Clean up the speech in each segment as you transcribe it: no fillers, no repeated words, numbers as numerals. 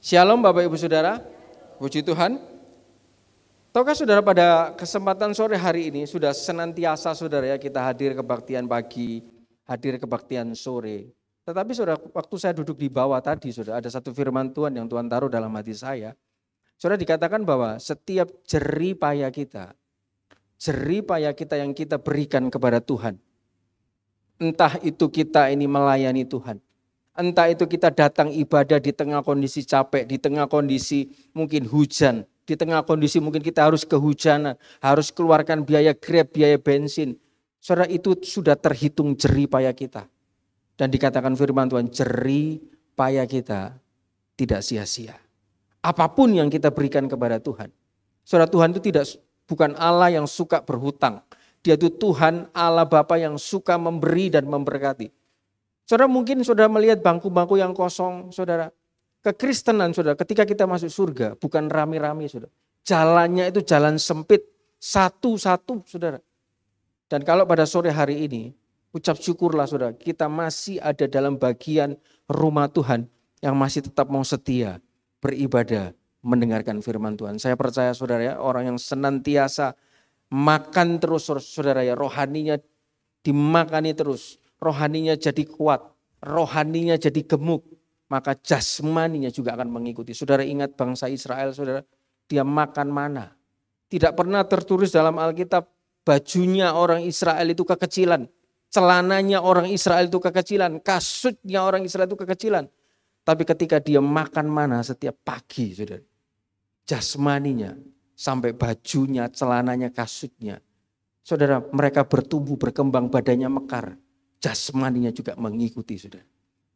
Shalom Bapak Ibu Saudara, puji Tuhan. Tahukah saudara pada kesempatan sore hari ini sudah senantiasa saudara ya kita hadir kebaktian pagi, hadir kebaktian sore. Tetapi saudara waktu saya duduk di bawah tadi saudara ada satu firman Tuhan yang Tuhan taruh dalam hati saya. Saudara dikatakan bahwa setiap jerih payah kita yang kita berikan kepada Tuhan. Entah itu kita ini melayani Tuhan. Entah itu kita datang ibadah di tengah kondisi capek, di tengah kondisi mungkin hujan, di tengah kondisi mungkin kita harus kehujanan, harus keluarkan biaya Grab, biaya bensin. Saudara itu sudah terhitung jerih payah kita. Dan dikatakan firman Tuhan, jerih payah kita tidak sia-sia. Apapun yang kita berikan kepada Tuhan. Saudara Tuhan itu bukan Allah yang suka berhutang. Dia itu Tuhan Allah Bapa yang suka memberi dan memberkati. Saudara mungkin saudara melihat bangku-bangku yang kosong, saudara. Kekristenan saudara ketika kita masuk surga bukan rame-rame saudara. Jalannya itu jalan sempit, satu-satu saudara. Dan kalau pada sore hari ini, ucap syukurlah saudara, kita masih ada dalam bagian rumah Tuhan yang masih tetap mau setia, beribadah, mendengarkan firman Tuhan. Saya percaya saudara ya, orang yang senantiasa makan terus saudara ya, rohaninya dimakani terus. Rohaninya jadi kuat, rohaninya jadi gemuk, maka jasmaninya juga akan mengikuti. Saudara ingat bangsa Israel, saudara, dia makan mana. Tidak pernah tertulis dalam Alkitab, bajunya orang Israel itu kekecilan, celananya orang Israel itu kekecilan, kasutnya orang Israel itu kekecilan. Tapi ketika dia makan mana setiap pagi, saudara, jasmaninya sampai bajunya, celananya, kasutnya. Saudara, mereka bertumbuh, berkembang, badannya mekar. Jasmaninya juga mengikuti saudara.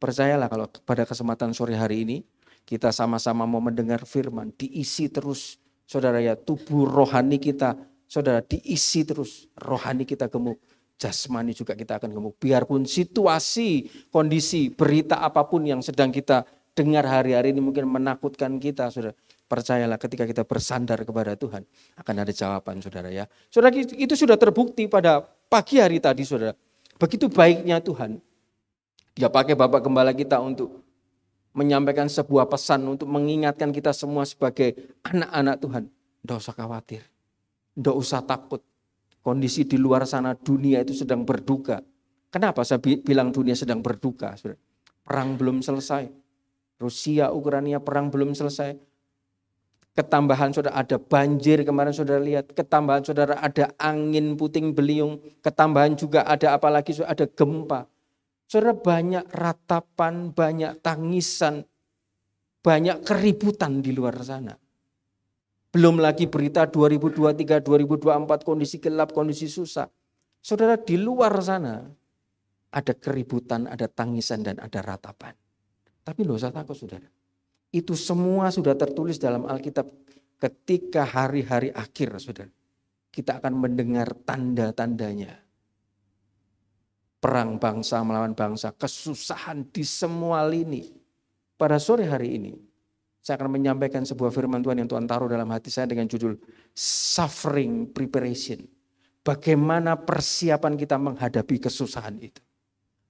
Percayalah kalau pada kesempatan sore hari ini kita sama-sama mau mendengar firman, diisi terus saudara ya, tubuh rohani kita saudara diisi terus, rohani kita gemuk, jasmani juga kita akan gemuk. Biarpun situasi, kondisi, berita apapun yang sedang kita dengar hari-hari ini mungkin menakutkan kita saudara. Percayalah ketika kita bersandar kepada Tuhan akan ada jawaban saudara ya. Saudara itu sudah terbukti pada pagi hari tadi saudara. Begitu baiknya Tuhan, dia pakai Bapak Gembala kita untuk menyampaikan sebuah pesan, untuk mengingatkan kita semua sebagai anak-anak Tuhan. Tidak usah khawatir, tidak usah takut. Kondisi di luar sana dunia itu sedang berduka. Kenapa saya bilang dunia sedang berduka? Perang belum selesai, Rusia, Ukraina perang belum selesai. Ketambahan saudara ada banjir kemarin saudara lihat, ketambahan saudara ada angin puting beliung, ketambahan juga ada apalagi ada gempa. Saudara banyak ratapan, banyak tangisan, banyak keributan di luar sana. Belum lagi berita 2023, 2024 kondisi gelap, kondisi susah. Saudara di luar sana ada keributan, ada tangisan dan ada ratapan. Tapi tidak usah takut saudara. Itu semua sudah tertulis dalam Alkitab ketika hari-hari akhir saudara. Kita akan mendengar tanda-tandanya. Perang bangsa melawan bangsa, kesusahan di semua lini. Pada sore hari ini saya akan menyampaikan sebuah firman Tuhan yang Tuhan taruh dalam hati saya dengan judul Suffering Preparation. Bagaimana persiapan kita menghadapi kesusahan itu.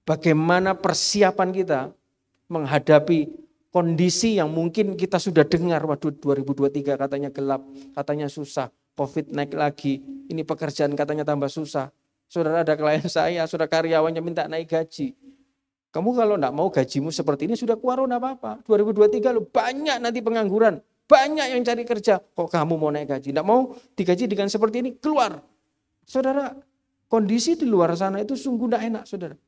Bagaimana persiapan kita menghadapi kondisi yang mungkin kita sudah dengar, waduh 2023 katanya gelap, katanya susah, COVID naik lagi, ini pekerjaan katanya tambah susah. Saudara ada klien saya, saudara karyawannya minta naik gaji. Kamu kalau enggak mau gajimu seperti ini sudah keluar enggak apa-apa. 2023 lo banyak nanti pengangguran, banyak yang cari kerja. Kok kamu mau naik gaji? Enggak mau digaji dengan seperti ini, keluar. Saudara, kondisi di luar sana itu sungguh enggak enak saudara.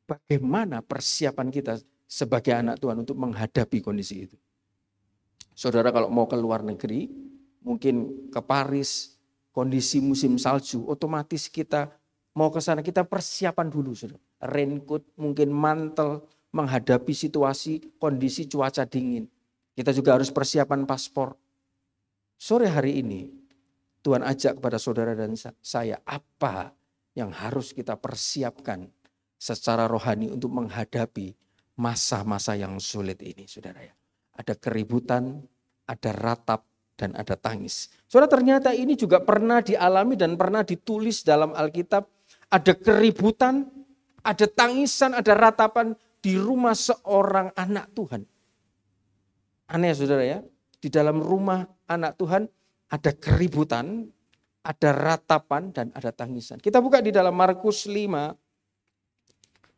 Bagaimana persiapan kita sebagai anak Tuhan untuk menghadapi kondisi itu. Saudara kalau mau ke luar negeri, mungkin ke Paris, kondisi musim salju, otomatis kita mau ke sana, kita persiapan dulu. Saudara. Raincoat, mungkin mantel, menghadapi situasi, kondisi cuaca dingin. Kita juga harus persiapan paspor. Sore hari ini, Tuhan ajak kepada saudara dan saya, apa yang harus kita persiapkan secara rohani untuk menghadapi masa-masa yang sulit ini saudara ya. Ada keributan, ada ratap, dan ada tangis. Saudara ternyata ini juga pernah dialami dan pernah ditulis dalam Alkitab. Ada keributan, ada tangisan, ada ratapan di rumah seorang anak Tuhan. Aneh saudara ya, di dalam rumah anak Tuhan ada keributan, ada ratapan, dan ada tangisan. Kita buka di dalam Markus 5.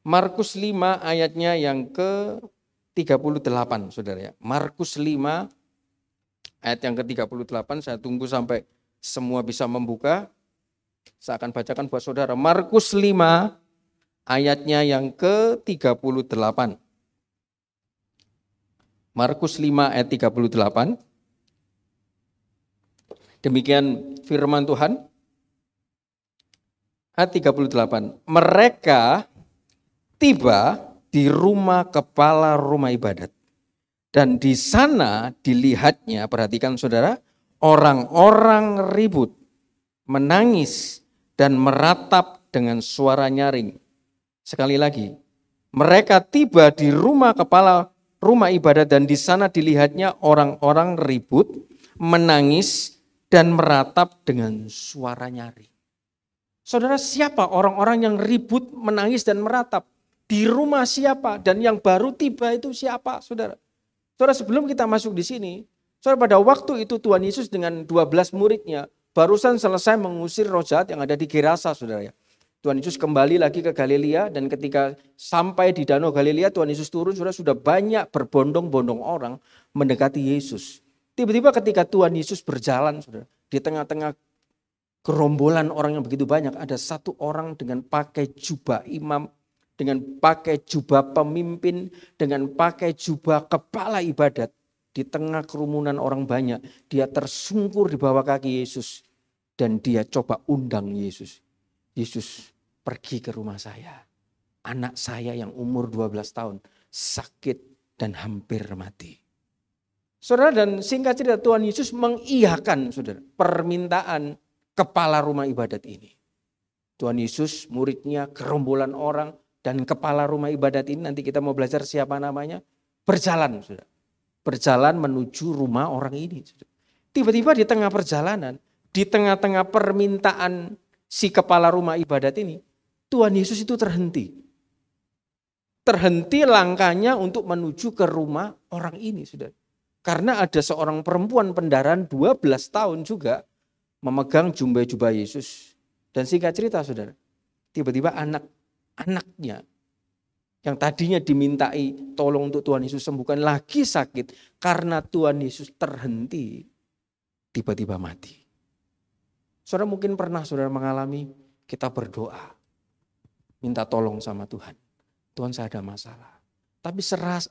Markus 5 ayatnya yang ke-38 saudara ya. Markus 5 ayat yang ke-38, saya tunggu sampai semua bisa membuka. Saya akan bacakan buat saudara. Markus 5 ayatnya yang ke-38. Markus 5 ayat 38. Demikian firman Tuhan. Ayat 38. Mereka tiba di rumah kepala rumah ibadat. Dan di sana dilihatnya, perhatikan saudara, orang-orang ribut, menangis, dan meratap dengan suara nyaring. Sekali lagi, mereka tiba di rumah kepala rumah ibadat dan di sana dilihatnya orang-orang ribut, menangis, dan meratap dengan suara nyaring. Saudara, siapa orang-orang yang ribut, menangis, dan meratap? Di rumah siapa? Dan yang baru tiba itu siapa, saudara? Saudara, sebelum kita masuk di sini, saudara, pada waktu itu Tuhan Yesus dengan 12 muridnya barusan selesai mengusir roh jahat yang ada di Gerasa, saudara ya. Tuhan Yesus kembali lagi ke Galilea dan ketika sampai di Danau Galilea Tuhan Yesus turun, saudara, sudah banyak berbondong-bondong orang mendekati Yesus. Tiba-tiba ketika Tuhan Yesus berjalan, saudara, di tengah-tengah gerombolan orang yang begitu banyak, ada satu orang dengan pakai jubah imam, dengan pakai jubah pemimpin, dengan pakai jubah kepala ibadat. Di tengah kerumunan orang banyak, dia tersungkur di bawah kaki Yesus. Dan dia coba undang Yesus. Yesus, pergi ke rumah saya. Anak saya yang umur 12 tahun sakit dan hampir mati. Saudara, dan singkat cerita Tuhan Yesus mengiyakan, saudara, permintaan kepala rumah ibadat ini. Tuhan Yesus, muridnya, gerombolan orang, dan kepala rumah ibadat ini, nanti kita mau belajar siapa namanya, berjalan, saudara. Berjalan menuju rumah orang ini. Saudara. Tiba-tiba di tengah perjalanan, di tengah-tengah permintaan si kepala rumah ibadat ini, Tuhan Yesus itu terhenti. Terhenti langkahnya untuk menuju ke rumah orang ini, saudara. Karena ada seorang perempuan pendarahan 12 tahun juga memegang jubah Yesus. Dan singkat cerita, saudara, tiba-tiba anaknya yang tadinya dimintai tolong untuk Tuhan Yesus sembuhkan lagi sakit. Karena Tuhan Yesus terhenti, tiba-tiba mati. Saudara mungkin pernah saudara mengalami kita berdoa, minta tolong sama Tuhan. Tuhan, saya ada masalah. Tapi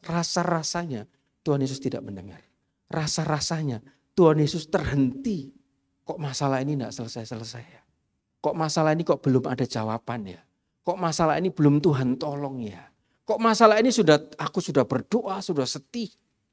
rasa-rasanya Tuhan Yesus tidak mendengar. Rasa-rasanya Tuhan Yesus terhenti. Kok masalah ini tidak selesai-selesai ya? Kok masalah ini kok belum ada jawaban ya? Kok masalah ini belum Tuhan tolong ya? Kok masalah ini aku sudah berdoa, sudah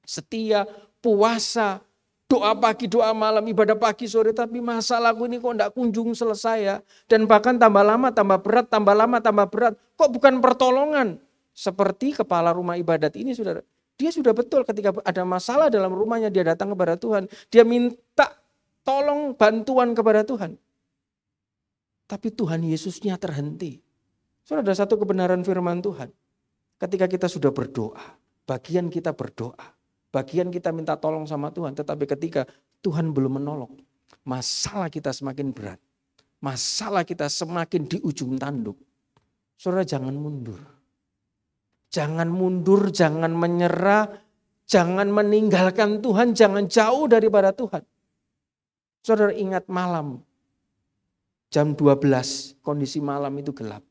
setia, puasa, doa pagi, doa malam, ibadah pagi, sore, tapi masalahku ini kok tidak kunjung selesai ya. Dan bahkan tambah lama, tambah berat, tambah lama, tambah berat. Kok bukan pertolongan? Seperti kepala rumah ibadat ini, saudara. Dia sudah betul ketika ada masalah dalam rumahnya, dia datang kepada Tuhan. Dia minta tolong bantuan kepada Tuhan. Tapi Tuhan Yesusnya terhenti. Saudara, ada satu kebenaran firman Tuhan. Ketika kita sudah berdoa, bagian kita berdoa, bagian kita minta tolong sama Tuhan. Tetapi ketika Tuhan belum menolong, masalah kita semakin berat. Masalah kita semakin di ujung tanduk. Saudara, jangan mundur. Jangan mundur, jangan menyerah, jangan meninggalkan Tuhan, jangan jauh daripada Tuhan. Saudara ingat malam, jam 12 kondisi malam itu gelap.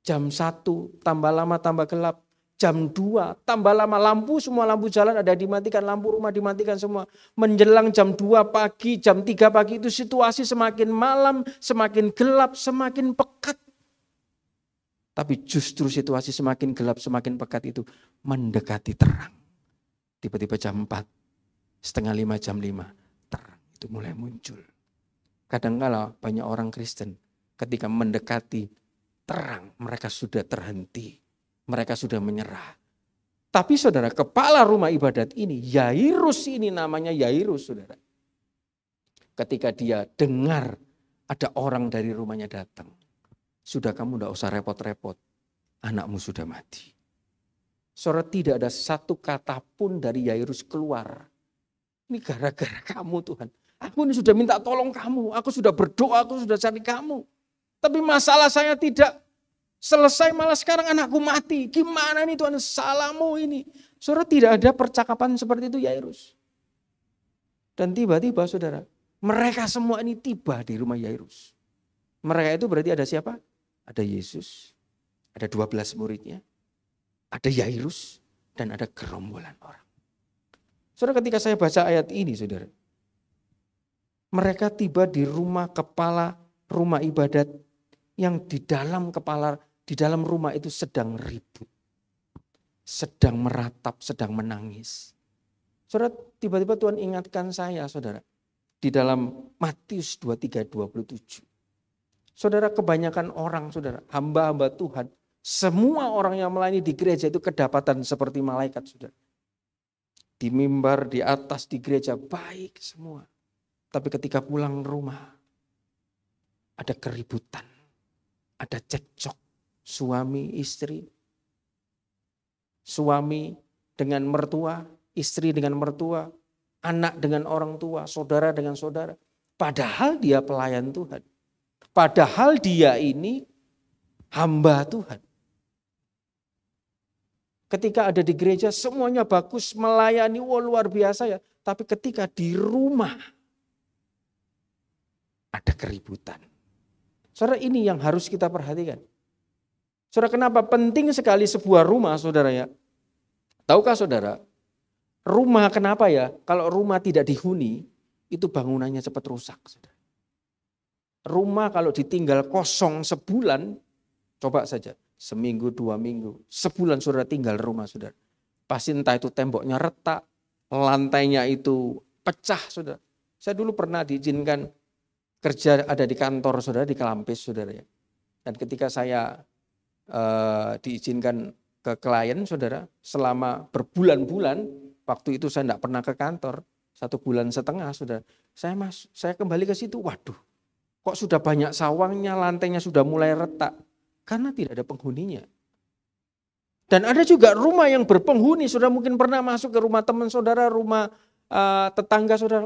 Jam 1 tambah lama tambah gelap. Jam 2 tambah lama semua lampu jalan ada dimatikan, lampu rumah dimatikan semua. Menjelang jam 2 pagi, jam 3 pagi itu situasi semakin malam, semakin gelap, semakin pekat. Tapi justru situasi semakin gelap, semakin pekat itu mendekati terang. Tiba-tiba jam 4, setengah 5, jam 5, terang itu mulai muncul. Kadang-kala banyak orang Kristen ketika mendekati terang, mereka sudah terhenti. Mereka sudah menyerah. Tapi saudara, kepala rumah ibadat ini, Yairus ini namanya Yairus, saudara. Ketika dia dengar ada orang dari rumahnya datang. Sudah, kamu tidak usah repot-repot, anakmu sudah mati. Saudara, tidak ada satu kata pun dari Yairus keluar. Ini gara-gara kamu Tuhan. Aku ini sudah minta tolong kamu. Aku sudah berdoa, aku sudah cari kamu. Tapi masalah saya tidak selesai, malah sekarang anakku mati. Gimana nih Tuhan, salahmu ini. Saudara, tidak ada percakapan seperti itu Yairus. Dan tiba-tiba saudara, mereka semua ini tiba di rumah Yairus. Mereka itu berarti ada siapa? Ada Yesus, ada 12 muridnya. Ada Yairus dan ada gerombolan orang. Saudara, ketika saya baca ayat ini, saudara, mereka tiba di rumah kepala rumah ibadat yang di dalam rumah itu sedang ribut, sedang meratap, sedang menangis. Saudara, tiba-tiba Tuhan ingatkan saya, saudara, di dalam Matius 23:27. Saudara, kebanyakan orang, saudara, hamba-hamba Tuhan, semua orang yang melayani di gereja itu kedapatan seperti malaikat, saudara. Di mimbar, di atas, di gereja, baik semua. Tapi ketika pulang rumah, ada keributan, ada cekcok, suami, istri, suami dengan mertua, istri dengan mertua, anak dengan orang tua, saudara dengan saudara. Padahal dia pelayan Tuhan. Padahal dia ini hamba Tuhan. Ketika ada di gereja semuanya bagus, melayani, luar biasa ya. Tapi ketika di rumah ada keributan. Saudara, ini yang harus kita perhatikan. Saudara, kenapa penting sekali sebuah rumah, saudara ya? Tahukah saudara, rumah kenapa ya? Kalau rumah tidak dihuni, itu bangunannya cepat rusak. Saudara. Rumah kalau ditinggal kosong sebulan, coba saja. Seminggu, 2 minggu, sebulan saudara tinggal rumah saudara. Pasti entah itu temboknya retak, lantainya itu pecah saudara. Saya dulu pernah diizinkan kerja ada di kantor saudara, di Kelampis saudara ya. Dan ketika saya diizinkan ke klien saudara, selama berbulan-bulan, waktu itu saya tidak pernah ke kantor, 1,5 bulan saudara. Saya kembali ke situ, waduh kok sudah banyak sawangnya, lantainya sudah mulai retak. Karena tidak ada penghuninya. Dan ada juga rumah yang berpenghuni. Saudara mungkin pernah masuk ke rumah teman saudara, rumah tetangga saudara.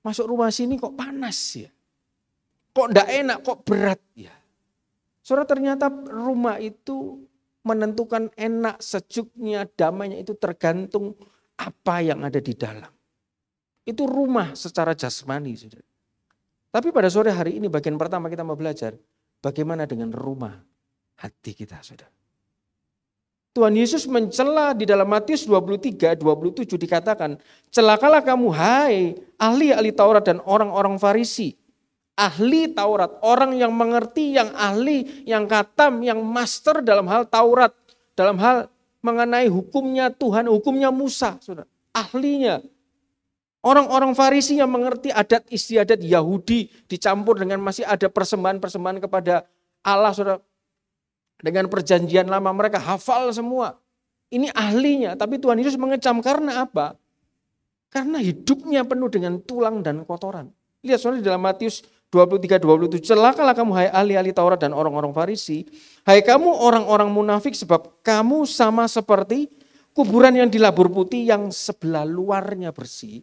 Masuk rumah sini kok panas ya. Kok enggak enak, kok berat ya. Saudara, ternyata rumah itu menentukan enak, sejuknya, damainya itu tergantung apa yang ada di dalam. Itu rumah secara jasmani saudara. Tapi pada sore hari ini bagian pertama kita mau belajar bagaimana dengan rumah hati kita, saudara. Tuhan Yesus mencela di dalam Matius 23:27 dikatakan, celakalah kamu hai ahli-ahli Taurat dan orang-orang Farisi. Ahli Taurat, orang yang mengerti, yang ahli, yang katam, yang master dalam hal Taurat, dalam hal mengenai hukumnya Tuhan, hukumnya Musa, saudara. Ahlinya. Orang-orang Farisi yang mengerti adat istiadat Yahudi dicampur dengan masih ada persembahan-persembahan kepada Allah, saudara. Dengan perjanjian lama mereka hafal semua. Ini ahlinya, tapi Tuhan Yesus mengecam karena apa? Karena hidupnya penuh dengan tulang dan kotoran. Lihat saudara di dalam Matius 23:27, celakalah kamu hai ahli-ahli Taurat dan orang-orang Farisi, hai kamu orang-orang munafik sebab kamu sama seperti kuburan yang dilabur putih yang sebelah luarnya bersih.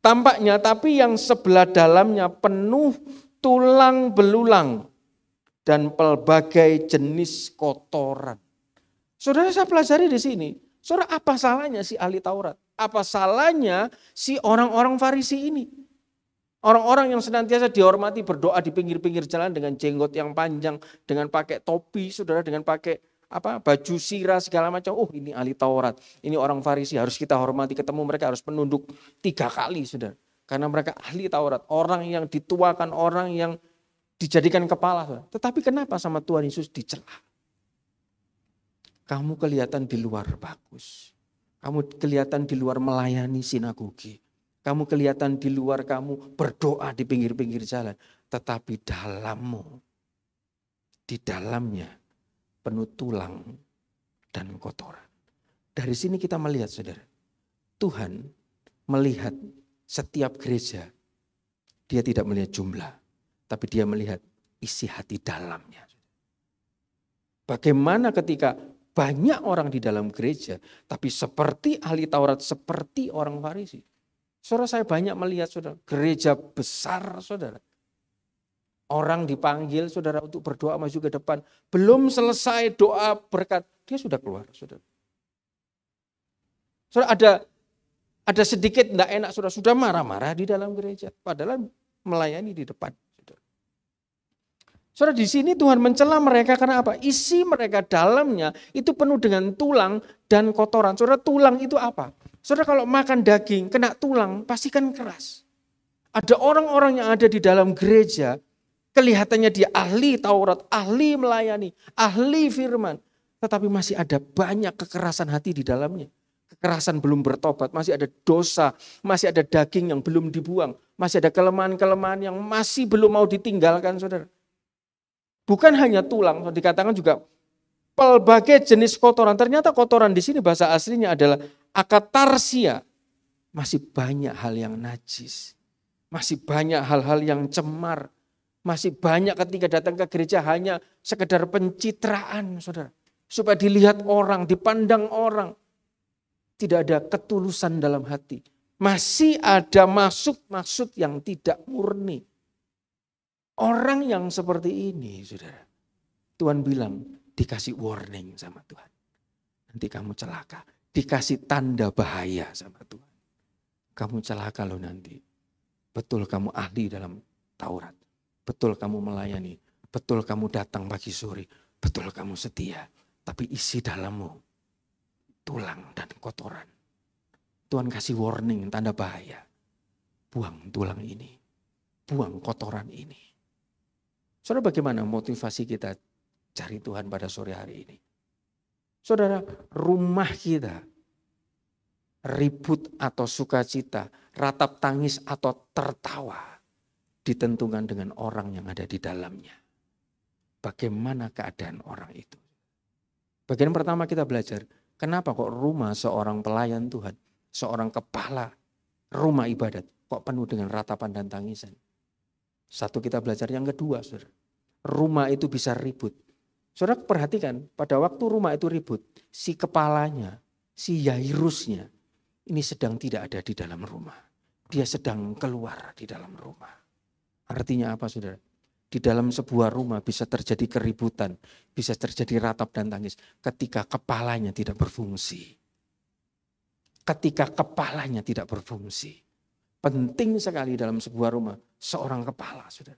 Tampaknya tapi yang sebelah dalamnya penuh tulang belulang dan pelbagai jenis kotoran. Saudara, saya pelajari di sini. Saudara, apa salahnya si ahli Taurat? Apa salahnya si orang-orang Farisi ini? Orang-orang yang senantiasa dihormati berdoa di pinggir-pinggir jalan dengan jenggot yang panjang, dengan pakai topi, saudara, dengan pakai baju sirah segala macam. Oh, ini ahli Taurat, ini orang Farisi, harus kita hormati. Ketemu mereka harus menunduk 3 kali, saudara. Karena mereka ahli Taurat, orang yang dituakan, orang yang dijadikan kepala. Saudara. Tetapi kenapa sama Tuhan Yesus dicela? Kamu kelihatan di luar bagus. Kamu kelihatan di luar melayani sinagoge. Kamu kelihatan di luar, kamu berdoa di pinggir-pinggir jalan. Tetapi dalammu, di dalamnya penuh tulang dan kotoran. Dari sini kita melihat saudara, Tuhan melihat setiap gereja, dia tidak melihat jumlah. Tapi dia melihat isi hati dalamnya. Bagaimana ketika banyak orang di dalam gereja, tapi seperti ahli Taurat, seperti orang Farisi. Saudara, saya banyak melihat saudara, gereja besar saudara. Orang dipanggil saudara untuk berdoa maju ke depan. Belum selesai doa berkat, dia sudah keluar saudara. Saudara, ada sedikit tidak enak, saudara sudah marah-marah di dalam gereja. Padahal melayani di depan. Saudara, di sini Tuhan mencela mereka karena apa? Isi mereka dalamnya itu penuh dengan tulang dan kotoran. Saudara, tulang itu apa? Saudara, kalau makan daging kena tulang pasti kan keras. Ada orang-orang yang ada di dalam gereja, kelihatannya dia ahli Taurat, ahli melayani, ahli firman. Tetapi masih ada banyak kekerasan hati di dalamnya. Kekerasan belum bertobat, masih ada dosa, masih ada daging yang belum dibuang. Masih ada kelemahan-kelemahan yang masih belum mau ditinggalkan saudara. Bukan hanya tulang, dikatakan juga pelbagai jenis kotoran. Ternyata kotoran di sini bahasa aslinya adalah akatarsia. Masih banyak hal yang najis. Masih banyak hal-hal yang cemar. Masih banyak ketika datang ke gereja hanya sekedar pencitraan saudara. Supaya dilihat orang, dipandang orang. Tidak ada ketulusan dalam hati. Masih ada maksud-maksud yang tidak murni. Orang yang seperti ini, saudara, Tuhan bilang dikasih warning sama Tuhan. Nanti kamu celaka, dikasih tanda bahaya sama Tuhan. Kamu celaka loh nanti. Betul kamu ahli dalam Taurat. Betul kamu melayani. Betul kamu datang pagi sore. Betul kamu setia. Tapi isi dalammu tulang dan kotoran. Tuhan kasih warning, tanda bahaya. Buang tulang ini. Buang kotoran ini. Saudara, bagaimana motivasi kita cari Tuhan pada sore hari ini? Saudara, rumah kita, ribut atau sukacita, ratap tangis atau tertawa, ditentukan dengan orang yang ada di dalamnya. Bagaimana keadaan orang itu? Bagian pertama kita belajar, kenapa kok rumah seorang pelayan Tuhan, seorang kepala rumah ibadat, kok penuh dengan ratapan dan tangisan? Satu kita belajar, yang kedua saudara, rumah itu bisa ribut. Saudara perhatikan, pada waktu rumah itu ribut, si kepalanya, si Yairusnya, ini sedang tidak ada di dalam rumah. Dia sedang keluar di dalam rumah. Artinya apa saudara? Di dalam sebuah rumah bisa terjadi keributan, bisa terjadi ratap dan tangis ketika kepalanya tidak berfungsi. Ketika kepalanya tidak berfungsi. Penting sekali dalam sebuah rumah seorang kepala, saudara.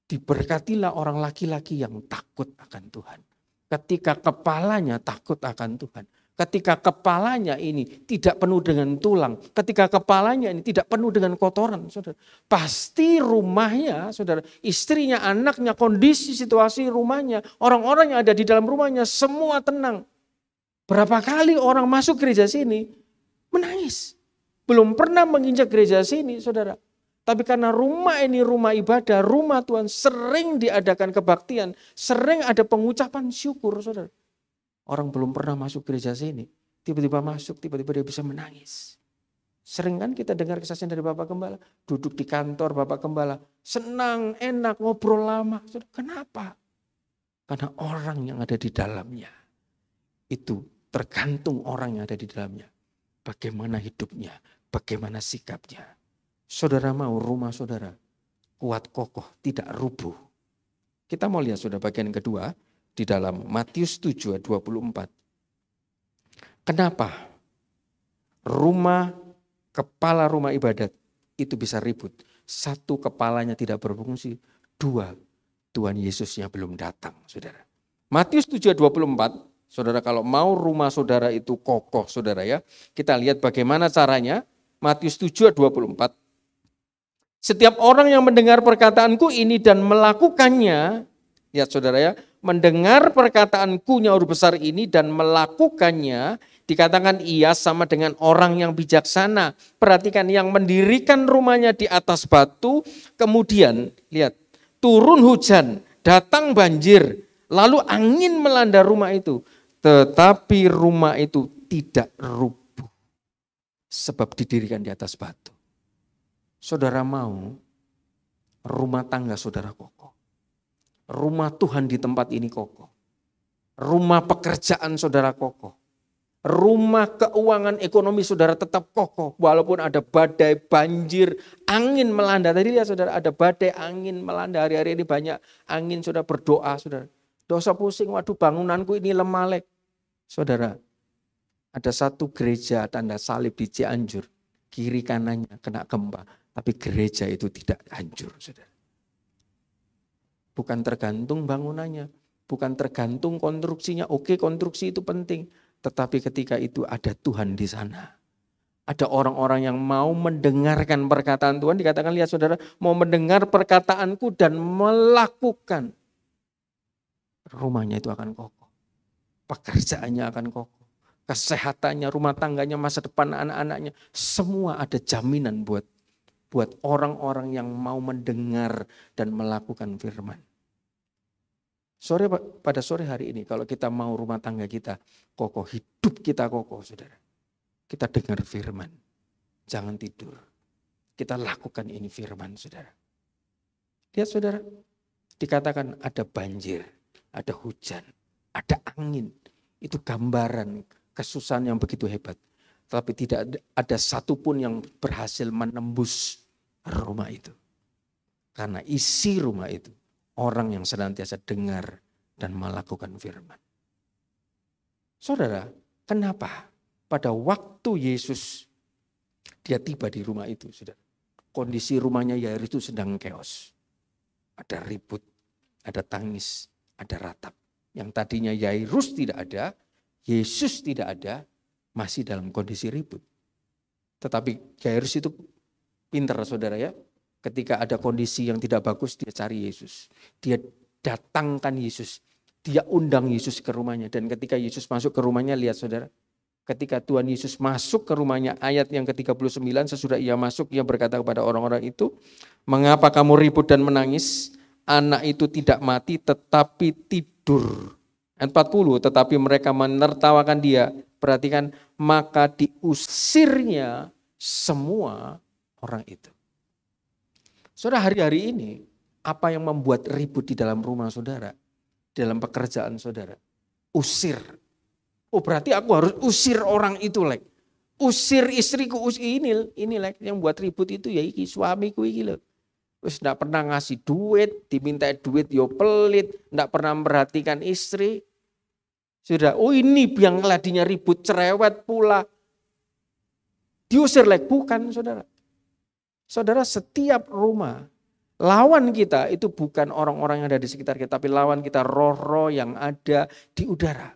Diberkatilah orang laki-laki yang takut akan Tuhan. Ketika kepalanya takut akan Tuhan. Ketika kepalanya ini tidak penuh dengan tulang. Ketika kepalanya ini tidak penuh dengan kotoran, saudara. Pasti rumahnya, saudara, istrinya, anaknya, kondisi situasi rumahnya, orang-orang yang ada di dalam rumahnya semua tenang. Berapa kali orang masuk gereja sini menangis. Belum pernah menginjak gereja sini, saudara. Tapi karena rumah ini rumah ibadah, rumah Tuhan, sering diadakan kebaktian, sering ada pengucapan syukur, saudara. Orang belum pernah masuk gereja sini, tiba-tiba masuk, tiba-tiba dia bisa menangis. Sering kan kita dengar kesaksian dari Bapak Gembala, duduk di kantor Bapak Gembala, senang, enak, ngobrol lama. Saudara, kenapa? Karena orang yang ada di dalamnya, itu tergantung orang yang ada di dalamnya. Bagaimana hidupnya, bagaimana sikapnya. Saudara mau rumah saudara kuat kokoh, tidak rubuh. Kita mau lihat saudara bagian kedua di dalam Matius 7 ayat 24. Kenapa kepala rumah ibadat itu bisa ribut? Satu, kepalanya tidak berfungsi. Dua, Tuhan Yesusnya belum datang, saudara. Matius 7 ayat 24. Saudara, kalau mau rumah saudara itu kokoh, saudara ya. Kita lihat bagaimana caranya. Matius 7 ayat 24. Setiap orang yang mendengar perkataanku ini dan melakukannya, lihat saudara ya, mendengar perkataanku nya huruf besar ini dan melakukannya, dikatakan ia sama dengan orang yang bijaksana. Perhatikan, yang mendirikan rumahnya di atas batu, kemudian lihat, turun hujan, datang banjir, lalu angin melanda rumah itu. Tetapi rumah itu tidak rubuh, sebab didirikan di atas batu. Saudara mau rumah tangga saudara kokoh, rumah Tuhan di tempat ini kokoh, Rumah pekerjaan saudara kokoh. Rumah keuangan ekonomi saudara tetap kokoh. Walaupun ada badai, banjir, angin melanda. Tadi lihat saudara, ada badai, angin melanda. Hari-hari ini banyak angin, saudara berdoa saudara. Dosa pusing, waduh bangunanku ini lemah lek. Saudara, ada satu gereja tanda salib di Cianjur. Kiri kanannya kena gempa. Tapi gereja itu tidak hancur saudara. Bukan tergantung bangunannya. Bukan tergantung konstruksinya. Oke, konstruksi itu penting. Tetapi ketika itu ada Tuhan di sana. Ada orang-orang yang mau mendengarkan perkataan Tuhan. Dikatakan lihat saudara, mau mendengar perkataanku dan melakukan. Rumahnya itu akan kokoh. Pekerjaannya akan kokoh. Kesehatannya, rumah tangganya, masa depan anak-anaknya. Semua ada jaminan buat orang-orang yang mau mendengar dan melakukan firman. Pada sore hari ini kalau kita mau rumah tangga kita kokoh, hidup kita kokoh saudara. Kita dengar firman, jangan tidur. Kita lakukan ini firman saudara. Lihat saudara, dikatakan ada banjir, ada hujan, ada angin. Itu gambaran kesusahan yang begitu hebat. Tapi tidak ada satupun yang berhasil menembus rumah itu. Karena isi rumah itu orang yang senantiasa dengar dan melakukan firman. Saudara, kenapa pada waktu Yesus dia tiba di rumah itu, saudara, kondisi rumahnya Yairus itu sedang chaos. Ada ribut, ada tangis, ada ratap. Yang tadinya Yairus tidak ada, Yesus tidak ada, masih dalam kondisi ribut. Tetapi Yairus itu pintar saudara ya. Ketika ada kondisi yang tidak bagus, dia cari Yesus. Dia datangkan Yesus. Dia undang Yesus ke rumahnya. Dan ketika Yesus masuk ke rumahnya, lihat saudara. Ketika Tuhan Yesus masuk ke rumahnya, ayat yang ke-39, sesudah ia masuk, ia berkata kepada orang-orang itu, mengapa kamu ribut dan menangis? Anak itu tidak mati tetapi tidur. Ayat 40, tetapi mereka menertawakan dia. Perhatikan, maka diusirnya semua orang itu. Saudara, hari-hari ini apa yang membuat ribut di dalam rumah saudara, di dalam pekerjaan saudara? Usir. Oh berarti aku harus usir orang itu lek. Usir istriku, ini lek yang buat ribut itu ya iki suamiku iki lho. Wis enggak pernah ngasih duit, diminta duit yo pelit, enggak pernah memperhatikan istri. Sudah, oh ini yang ladinya ribut cerewet pula. Diusir lek, bukan saudara. Saudara, setiap rumah, lawan kita itu bukan orang-orang yang ada di sekitar kita, tapi lawan kita roh-roh yang ada di udara.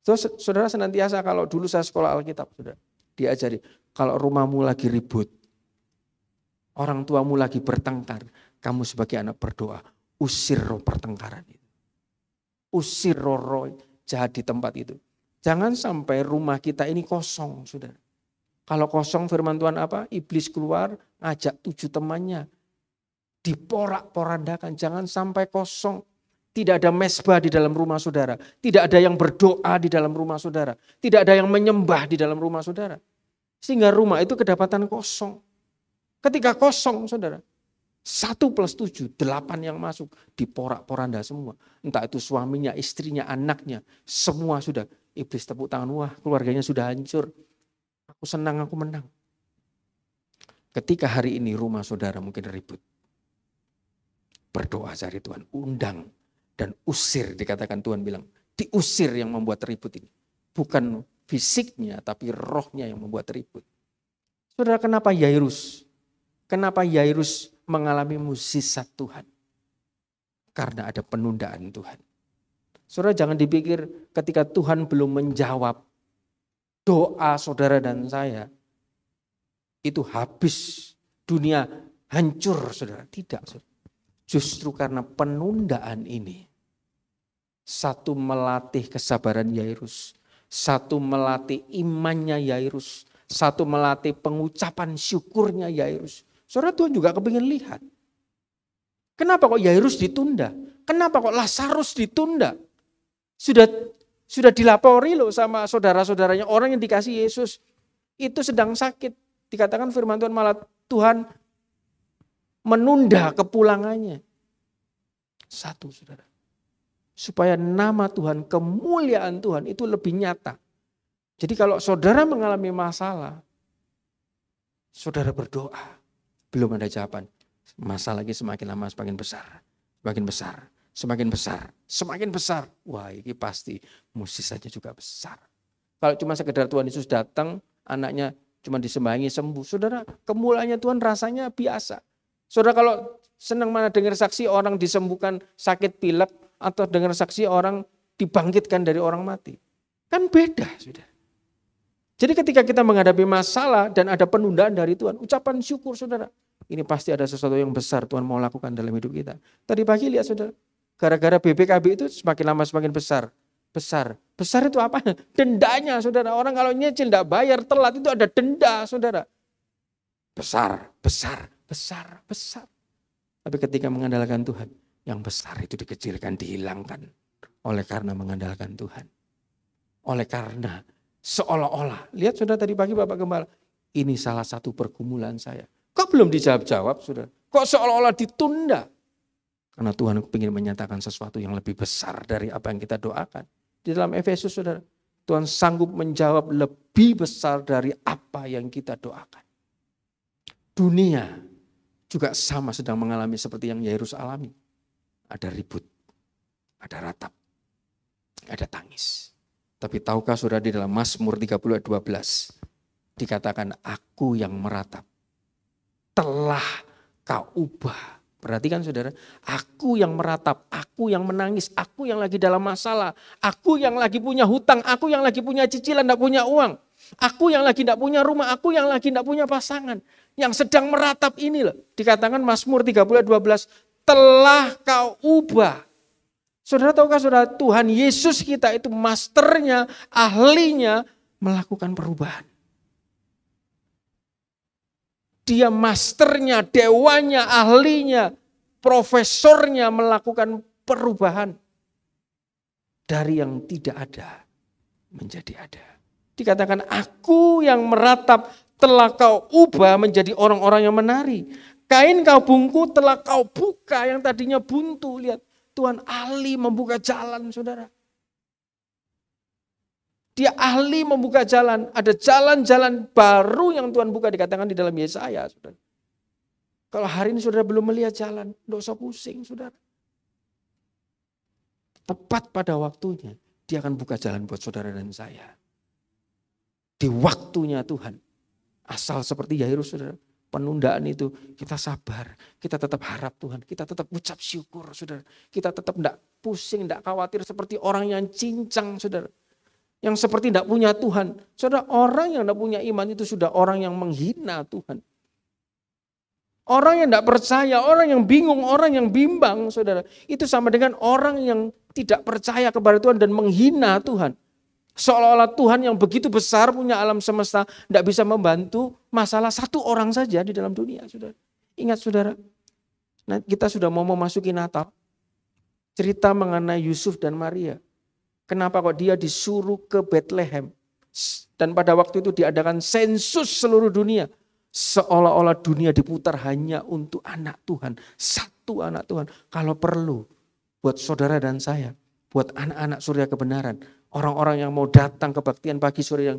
Terus saudara senantiasa kalau dulu saya sekolah Alkitab, saudara, diajari, kalau rumahmu lagi ribut, orang tuamu lagi bertengkar, kamu sebagai anak berdoa, usir roh pertengkaran itu. Usir roh-roh jahat di tempat itu. Jangan sampai rumah kita ini kosong, saudara. Kalau kosong firman Tuhan apa? Iblis keluar, ngajak 7 temannya. Diporak-porandakan, jangan sampai kosong. Tidak ada mezbah di dalam rumah saudara. Tidak ada yang berdoa di dalam rumah saudara. Tidak ada yang menyembah di dalam rumah saudara. Sehingga rumah itu kedapatan kosong. Ketika kosong saudara, 1 plus 7, 8 yang masuk. Diporak-poranda semua. Entah itu suaminya, istrinya, anaknya. Semua sudah. Iblis tepuk tangan, wah keluarganya sudah hancur. Aku senang, aku menang. Ketika hari ini rumah saudara mungkin ribut. Berdoa cari Tuhan, undang dan usir. Dikatakan Tuhan bilang, diusir yang membuat ribut ini. Bukan fisiknya tapi rohnya yang membuat ribut. Saudara, kenapa Yairus? Kenapa Yairus mengalami mukjizat Tuhan? Karena ada penundaan Tuhan. Saudara, jangan dipikir ketika Tuhan belum menjawab doa saudara dan saya, itu habis, dunia hancur saudara. Tidak, saudara. Justru karena penundaan ini, satu melatih kesabaran Yairus, satu melatih imannya Yairus, satu melatih pengucapan syukurnya Yairus. Saudara, Tuhan juga kepingin lihat. Kenapa kok Yairus ditunda? Kenapa kok Lazarus ditunda? Sudah dilapori loh sama saudara-saudaranya, orang yang dikasih Yesus itu sedang sakit. Dikatakan firman Tuhan malah Tuhan menunda kepulangannya. Satu saudara, Supaya nama Tuhan, kemuliaan Tuhan itu lebih nyata. Jadi kalau saudara mengalami masalah, saudara berdoa, belum ada jawaban. Masalah lagi semakin lama semakin besar, semakin besar, semakin besar, semakin besar. Wah, ini pasti musisanya juga besar. Kalau cuma sekedar Tuhan Yesus datang, anaknya cuma disembahingi sembuh. Saudara, kemuliaannya Tuhan rasanya biasa. Saudara kalau senang mana dengar saksi orang disembuhkan sakit pilek, atau dengar saksi orang dibangkitkan dari orang mati. Kan beda, saudara. Jadi ketika kita menghadapi masalah dan ada penundaan dari Tuhan, ucapan syukur, saudara. Ini pasti ada sesuatu yang besar Tuhan mau lakukan dalam hidup kita. Tadi pagi lihat, saudara. Gara-gara BPKB itu semakin lama semakin besar. Besar. Besar itu apa? Dendanya, saudara. Orang kalau nyicil tidak bayar, telat itu ada denda, saudara. Besar, besar, besar, besar. Tapi ketika mengandalkan Tuhan, yang besar itu dikecilkan, dihilangkan. Oleh karena mengandalkan Tuhan. Oleh karena seolah-olah. Lihat saudara tadi pagi Bapak Gembala. Ini salah satu pergumulan saya. Kok belum dijawab-jawab saudara? Kok seolah-olah ditunda? Karena Tuhan ingin menyatakan sesuatu yang lebih besar dari apa yang kita doakan. Di dalam Efesus saudara. Tuhan sanggup menjawab lebih besar dari apa yang kita doakan. Dunia juga sama sedang mengalami seperti yang Yairus alami. Ada ribut, ada ratap, ada tangis. Tapi tahukah saudara di dalam Mazmur 30 ayat 12 dikatakan aku yang meratap telah kau ubah. Perhatikan saudara, aku yang meratap, aku yang menangis, aku yang lagi dalam masalah, aku yang lagi punya hutang, aku yang lagi punya cicilan, tidak punya uang. Aku yang lagi tidak punya rumah, aku yang lagi tidak punya pasangan. Yang sedang meratap ini loh, dikatakan Mazmur 30 ayat 12, telah kau ubah. Saudara tahukah saudara, Tuhan Yesus kita itu masternya, ahlinya melakukan perubahan. Dia masternya, dewanya, ahlinya, profesornya melakukan perubahan. Dari yang tidak ada menjadi ada. Dikatakan aku yang meratap telah kau ubah menjadi orang-orang yang menari. Kain kau bungku telah kau buka yang tadinya buntu. Lihat Tuhan ahli membuka jalan saudara. Dia ahli membuka jalan. Ada jalan-jalan baru yang Tuhan buka dikatakan di dalam Yesaya. Saudara. Kalau hari ini saudara belum melihat jalan, tidak usah pusing saudara. Tepat pada waktunya dia akan buka jalan buat saudara dan saya. Di waktunya Tuhan. Asal seperti Yairus saudara. Penundaan itu kita sabar, kita tetap harap Tuhan, kita tetap ucap syukur saudara. Kita tetap tidak pusing, tidak khawatir seperti orang yang cincang saudara. Yang seperti tidak punya Tuhan. Saudara, orang yang tidak punya iman itu sudah orang yang menghina Tuhan. Orang yang tidak percaya, orang yang bingung, orang yang bimbang saudara. Itu sama dengan orang yang tidak percaya kepada Tuhan dan menghina Tuhan. Seolah-olah Tuhan yang begitu besar punya alam semesta tidak bisa membantu masalah satu orang saja di dalam dunia. Saudara. Ingat saudara, nah, kita sudah mau memasuki Natal. Cerita mengenai Yusuf dan Maria. Kenapa kok dia disuruh ke Bethlehem. Dan pada waktu itu diadakan sensus seluruh dunia. Seolah-olah dunia diputar hanya untuk anak Tuhan. Satu anak Tuhan. Kalau perlu buat saudara dan saya. Buat anak-anak surya kebenaran. Orang-orang yang mau datang kebaktian pagi sore yang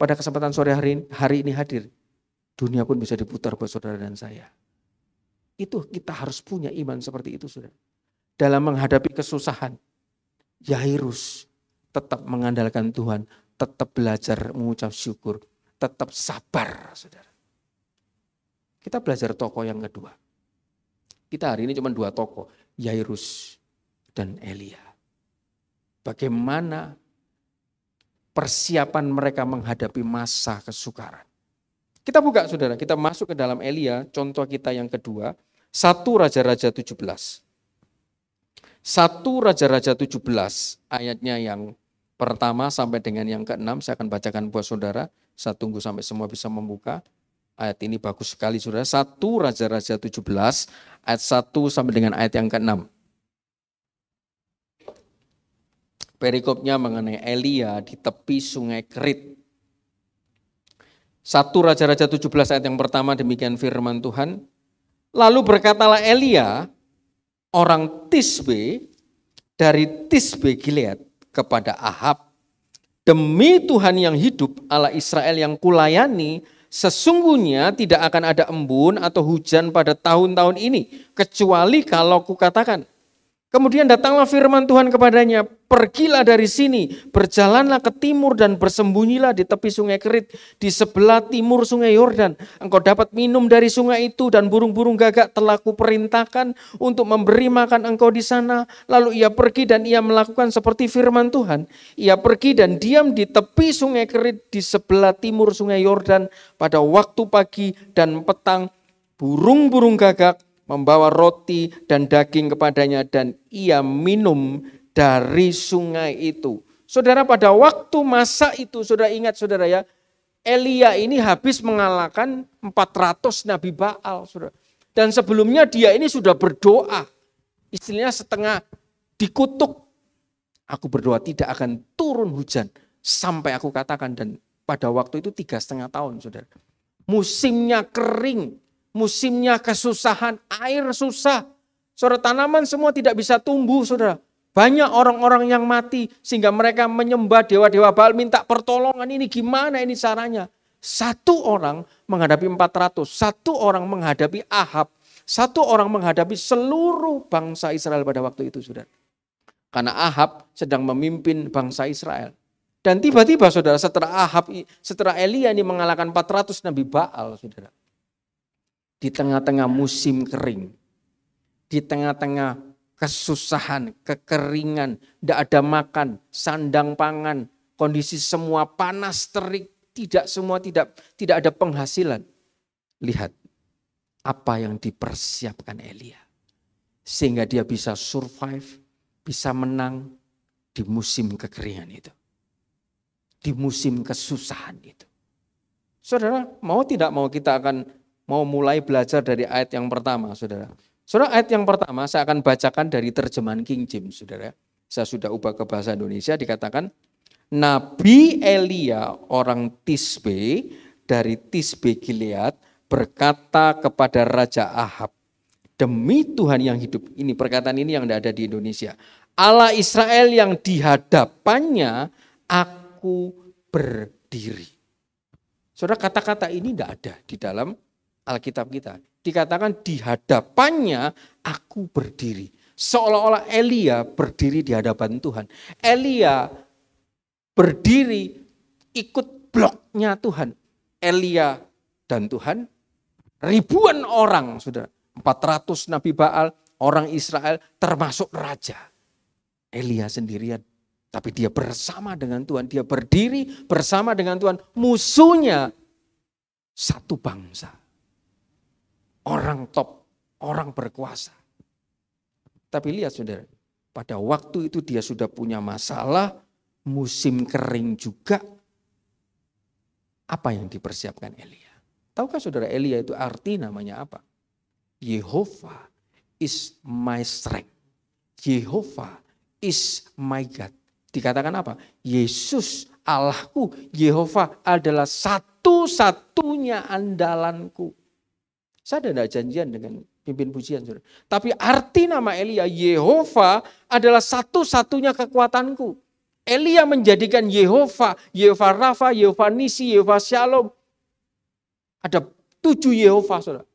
pada kesempatan sore hari ini hadir. Dunia pun bisa diputar buat saudara dan saya. Itu kita harus punya iman seperti itu saudara. Dalam menghadapi kesusahan. Yairus tetap mengandalkan Tuhan. Tetap belajar mengucap syukur. Tetap sabar saudara. Kita belajar tokoh yang kedua. Kita hari ini cuma dua tokoh. Yairus dan Elia. Bagaimana persiapan mereka menghadapi masa kesukaran. Kita buka saudara, kita masuk ke dalam Elia, contoh kita yang kedua, 1 Raja-Raja 17. 1 Raja-Raja 17 ayatnya yang pertama sampai dengan yang ke-6, saya akan bacakan buat saudara, saya tunggu sampai semua bisa membuka. Ayat ini bagus sekali saudara, 1 Raja-Raja 17 ayat 1 sampai dengan ayat yang ke-6. Perikopnya mengenai Elia di tepi sungai Kerit. 1 Raja-Raja 17 ayat yang pertama demikian firman Tuhan. Lalu berkatalah Elia, orang Tisbe, dari Tisbe Gilead kepada Ahab, demi Tuhan yang hidup, Allah Israel yang kulayani, sesungguhnya tidak akan ada embun atau hujan pada tahun-tahun ini, kecuali kalau kukatakan. Kemudian datanglah firman Tuhan kepadanya, pergilah dari sini, berjalanlah ke timur dan bersembunyilah di tepi sungai Kerit, di sebelah timur sungai Yordan. Engkau dapat minum dari sungai itu dan burung-burung gagak telah kuperintahkan untuk memberi makan engkau di sana. Lalu ia pergi dan ia melakukan seperti firman Tuhan. Ia pergi dan diam di tepi sungai Kerit di sebelah timur sungai Yordan pada waktu pagi dan petang. Burung-burung gagak membawa roti dan daging kepadanya dan ia minum dari sungai itu. Saudara, pada waktu masa itu, saudara ingat saudara ya, Elia ini habis mengalahkan 400 Nabi Baal. Saudara. Dan sebelumnya dia ini sudah berdoa, istilahnya setengah dikutuk. Aku berdoa tidak akan turun hujan sampai aku katakan, dan pada waktu itu 3,5 tahun saudara. Musimnya kering. Musimnya kesusahan, air susah. Saudara, tanaman semua tidak bisa tumbuh, saudara. Banyak orang-orang yang mati sehingga mereka menyembah dewa-dewa Baal, minta pertolongan, ini gimana ini caranya. Satu orang menghadapi 400, satu orang menghadapi Ahab, satu orang menghadapi seluruh bangsa Israel pada waktu itu, saudara. Karena Ahab sedang memimpin bangsa Israel. Dan tiba-tiba saudara, setelah Elia ini mengalahkan 400 Nabi Baal, saudara. Di tengah-tengah musim kering, di tengah-tengah kesusahan, kekeringan, tidak ada makan, sandang pangan, kondisi semua panas terik, tidak ada penghasilan. Lihat apa yang dipersiapkan Elia. Sehingga dia bisa survive, bisa menang di musim kekeringan itu. Di musim kesusahan itu. Saudara, mau tidak mau kita akan mau mulai belajar dari ayat yang pertama, saudara. Saudara, ayat yang pertama saya akan bacakan dari terjemahan King James, saudara. Saya sudah ubah ke bahasa Indonesia, dikatakan, Nabi Elia orang Tisbe dari Tisbe Gilead berkata kepada Raja Ahab, demi Tuhan yang hidup, ini perkataan ini yang tidak ada di Indonesia, Allah Israel yang di hadapannya aku berdiri. Saudara, kata-kata ini tidak ada di dalam Alkitab kita. Dikatakan di hadapannya aku berdiri. Seolah-olah Elia berdiri di hadapan Tuhan. Elia berdiri ikut bloknya Tuhan. Elia dan Tuhan, ribuan orang, saudara. 400 Nabi Baal, orang Israel termasuk raja. Elia sendirian. Tapi dia bersama dengan Tuhan. Dia berdiri bersama dengan Tuhan. Musuhnya satu bangsa. Orang top, orang berkuasa. Tapi lihat saudara, pada waktu itu dia sudah punya masalah, musim kering juga. Apa yang dipersiapkan Elia? Tahukah saudara, Elia itu arti namanya apa? Yehovah is my strength. Yehovah is my God. Dikatakan apa? Yesus Allahku, Yehovah adalah satu-satunya andalanku. Saya tidak janjian dengan pimpin pujian, saudara. Tapi arti nama Elia, Yehovah adalah satu-satunya kekuatanku. Elia menjadikan Yehovah, Yehovah Rafa, Yehovah Nisi, Yehovah Shalom. Ada 7 Yehovah, saudara.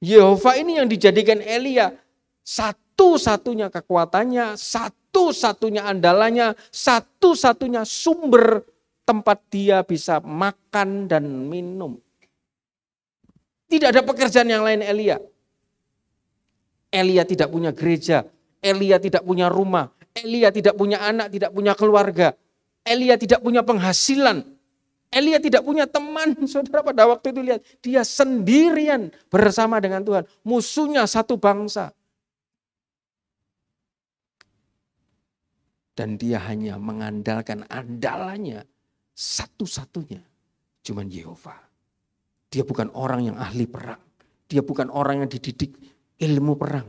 Yehovah ini yang dijadikan Elia satu-satunya kekuatannya, satu-satunya andalannya, satu-satunya sumber tempat dia bisa makan dan minum. Tidak ada pekerjaan yang lain Elia. Elia tidak punya gereja, Elia tidak punya rumah, Elia tidak punya anak, tidak punya keluarga. Elia tidak punya penghasilan. Elia tidak punya teman. Saudara, pada waktu itu lihat, dia sendirian bersama dengan Tuhan. Musuhnya satu bangsa. Dan dia hanya mengandalkan andalannya satu-satunya. Cuman Yehovah. Dia bukan orang yang ahli perang. Dia bukan orang yang dididik ilmu perang.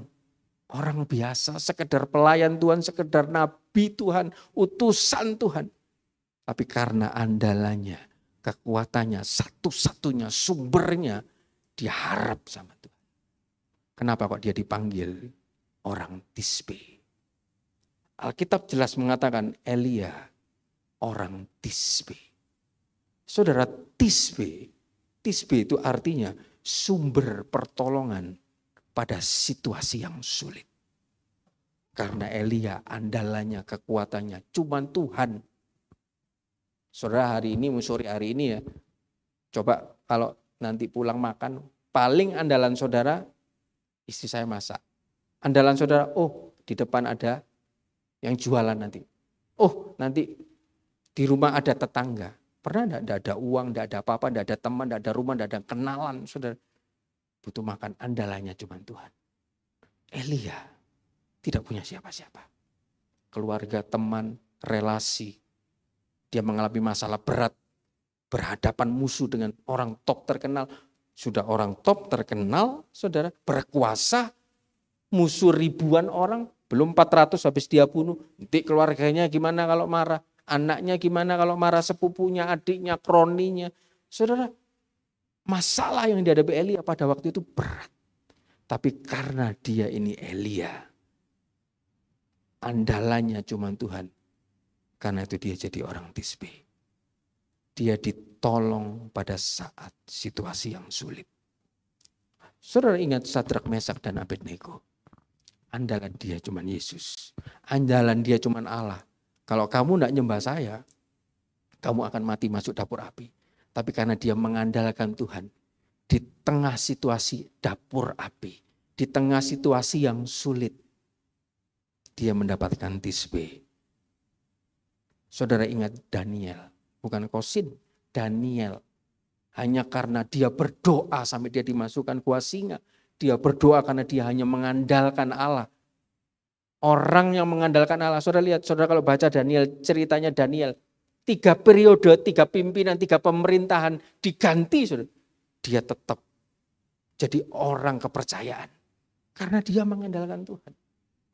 Orang biasa, sekedar pelayan Tuhan, sekedar nabi Tuhan, utusan Tuhan. Tapi karena andalannya, kekuatannya, satu-satunya sumbernya, dia harap sama Tuhan. Kenapa kok dia dipanggil orang Tisbe? Alkitab jelas mengatakan Elia orang Tisbe. Saudara, Tisbe itu artinya sumber pertolongan pada situasi yang sulit. Karena Elia andalannya, kekuatannya cuma Tuhan. Saudara, sore hari ini ya, coba kalau nanti pulang makan, paling andalan saudara, istri saya masak. Andalan saudara, oh di depan ada yang jualan nanti. Oh nanti di rumah ada tetangga. Pernah enggak ada uang, enggak ada apa-apa, enggak ada teman, enggak ada rumah, enggak ada kenalan, saudara. Butuh makan, andalannya cuma Tuhan. Elia tidak punya siapa-siapa. Keluarga, teman, relasi. Dia mengalami masalah berat, berhadapan musuh dengan orang top terkenal. Sudah orang top terkenal, saudara, berkuasa, musuh ribuan orang, belum 400 habis dia bunuh. Nanti keluarganya gimana kalau marah? Anaknya gimana kalau marah, sepupunya, adiknya, kroninya. Saudara, masalah yang dihadapi Elia pada waktu itu berat. Tapi karena dia ini Elia, andalannya cuma Tuhan. Karena itu dia jadi orang Tisbe. Dia ditolong pada saat situasi yang sulit. Saudara ingat Sadrak, Mesak, dan Abednego. Andalan dia cuma Yesus. Andalan dia cuma Allah. Kalau kamu tidak nyembah saya, kamu akan mati masuk dapur api. Tapi karena dia mengandalkan Tuhan, di tengah situasi dapur api, di tengah situasi yang sulit, dia mendapatkan Tisbe. Saudara ingat Daniel, bukan Kosin, Daniel. Hanya karena dia berdoa sampai dia dimasukkan gua singa. Dia berdoa karena dia hanya mengandalkan Allah. Orang yang mengandalkan Allah, saudara lihat, saudara kalau baca Daniel, ceritanya Daniel. 3 periode, 3 pimpinan, 3 pemerintahan diganti, saudara. Dia tetap jadi orang kepercayaan. Karena dia mengandalkan Tuhan.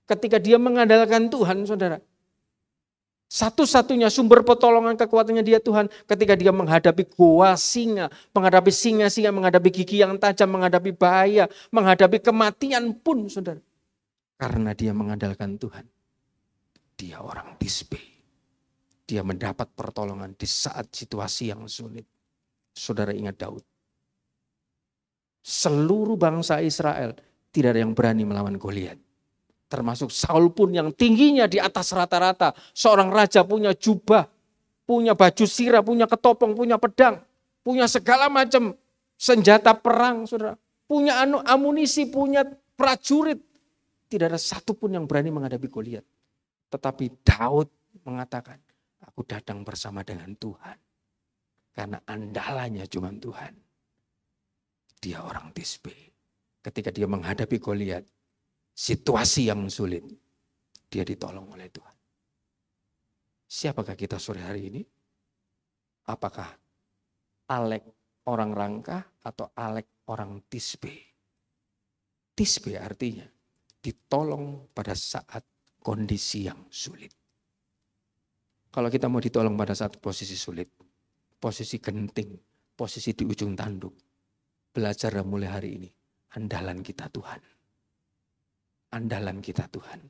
Ketika dia mengandalkan Tuhan, saudara. Satu-satunya sumber pertolongan kekuatannya dia Tuhan. Ketika dia menghadapi gua singa, menghadapi singa-singa, menghadapi gigi yang tajam, menghadapi bahaya, menghadapi kematian pun, saudara. Karena dia mengandalkan Tuhan. Dia orang Tisbe. Dia mendapat pertolongan di saat situasi yang sulit. Saudara ingat Daud. Seluruh bangsa Israel tidak ada yang berani melawan Goliat. Termasuk Saul pun yang tingginya di atas rata-rata. Seorang raja punya jubah, punya baju sirah, punya ketopong, punya pedang. Punya segala macam senjata perang, saudara. Punya amunisi, punya prajurit. Tidak ada satupun yang berani menghadapi Goliat. Tetapi Daud mengatakan, aku datang bersama dengan Tuhan. Karena andalannya cuma Tuhan. Dia orang Tisbe. Ketika dia menghadapi Goliat, situasi yang sulit, dia ditolong oleh Tuhan. Siapakah kita sore hari ini? Apakah Alek orang Rangka atau Alek orang Tisbe? Tisbe artinya ditolong pada saat kondisi yang sulit. Kalau kita mau ditolong pada saat posisi sulit, posisi genting, posisi di ujung tanduk, belajar mulai hari ini, andalan kita Tuhan. Andalan kita Tuhan.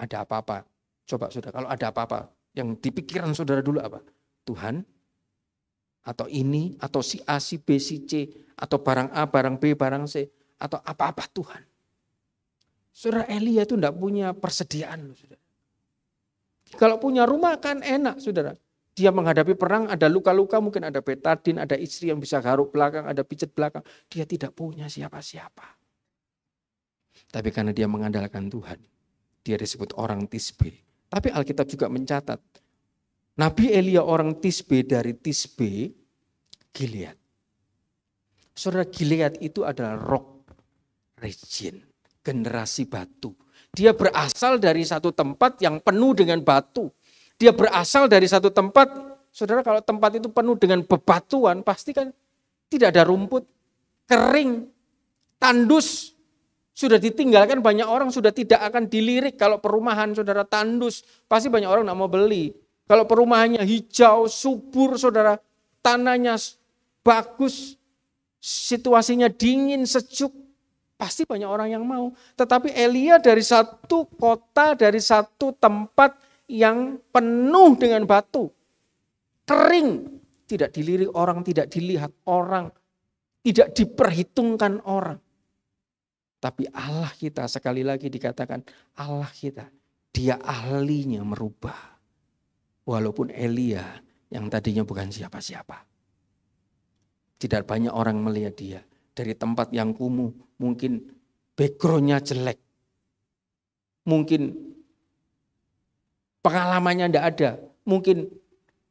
Ada apa-apa, coba saudara, kalau ada apa-apa, yang di pikiran saudara dulu apa? Tuhan, atau ini, atau si A, si B, si C, atau barang A, barang B, barang C, atau apa-apa Tuhan. Saudara, Elia itu tidak punya persediaan. Saudara. Kalau punya rumah kan enak, saudara. Dia menghadapi perang, ada luka-luka, mungkin ada betadin, ada istri yang bisa garuk belakang, ada pijet belakang. Dia tidak punya siapa-siapa. Tapi karena dia mengandalkan Tuhan, dia disebut orang Tisbe. Tapi Alkitab juga mencatat, Nabi Elia orang Tisbe dari Tisbe, Gilead. Saudara, Gilead itu adalah rock region. Generasi batu. Dia berasal dari satu tempat yang penuh dengan batu. Dia berasal dari satu tempat, saudara kalau tempat itu penuh dengan bebatuan, pasti kan tidak ada rumput, kering, tandus. Sudah ditinggalkan banyak orang, sudah tidak akan dilirik. Kalau perumahan saudara tandus, pasti banyak orang tidak mau beli. Kalau perumahannya hijau, subur saudara, tanahnya bagus, situasinya dingin, sejuk. Pasti banyak orang yang mau. Tetapi Elia dari satu kota, dari satu tempat yang penuh dengan batu. Kering. Tidak dilirik orang, tidak dilihat orang. Tidak diperhitungkan orang. Tapi Allah kita, sekali lagi dikatakan Allah kita, dia ahlinya merubah. Walaupun Elia yang tadinya bukan siapa-siapa. Tidak banyak orang melihat dia. Dari tempat yang kumuh, mungkin backgroundnya jelek. Mungkin pengalamannya tidak ada. Mungkin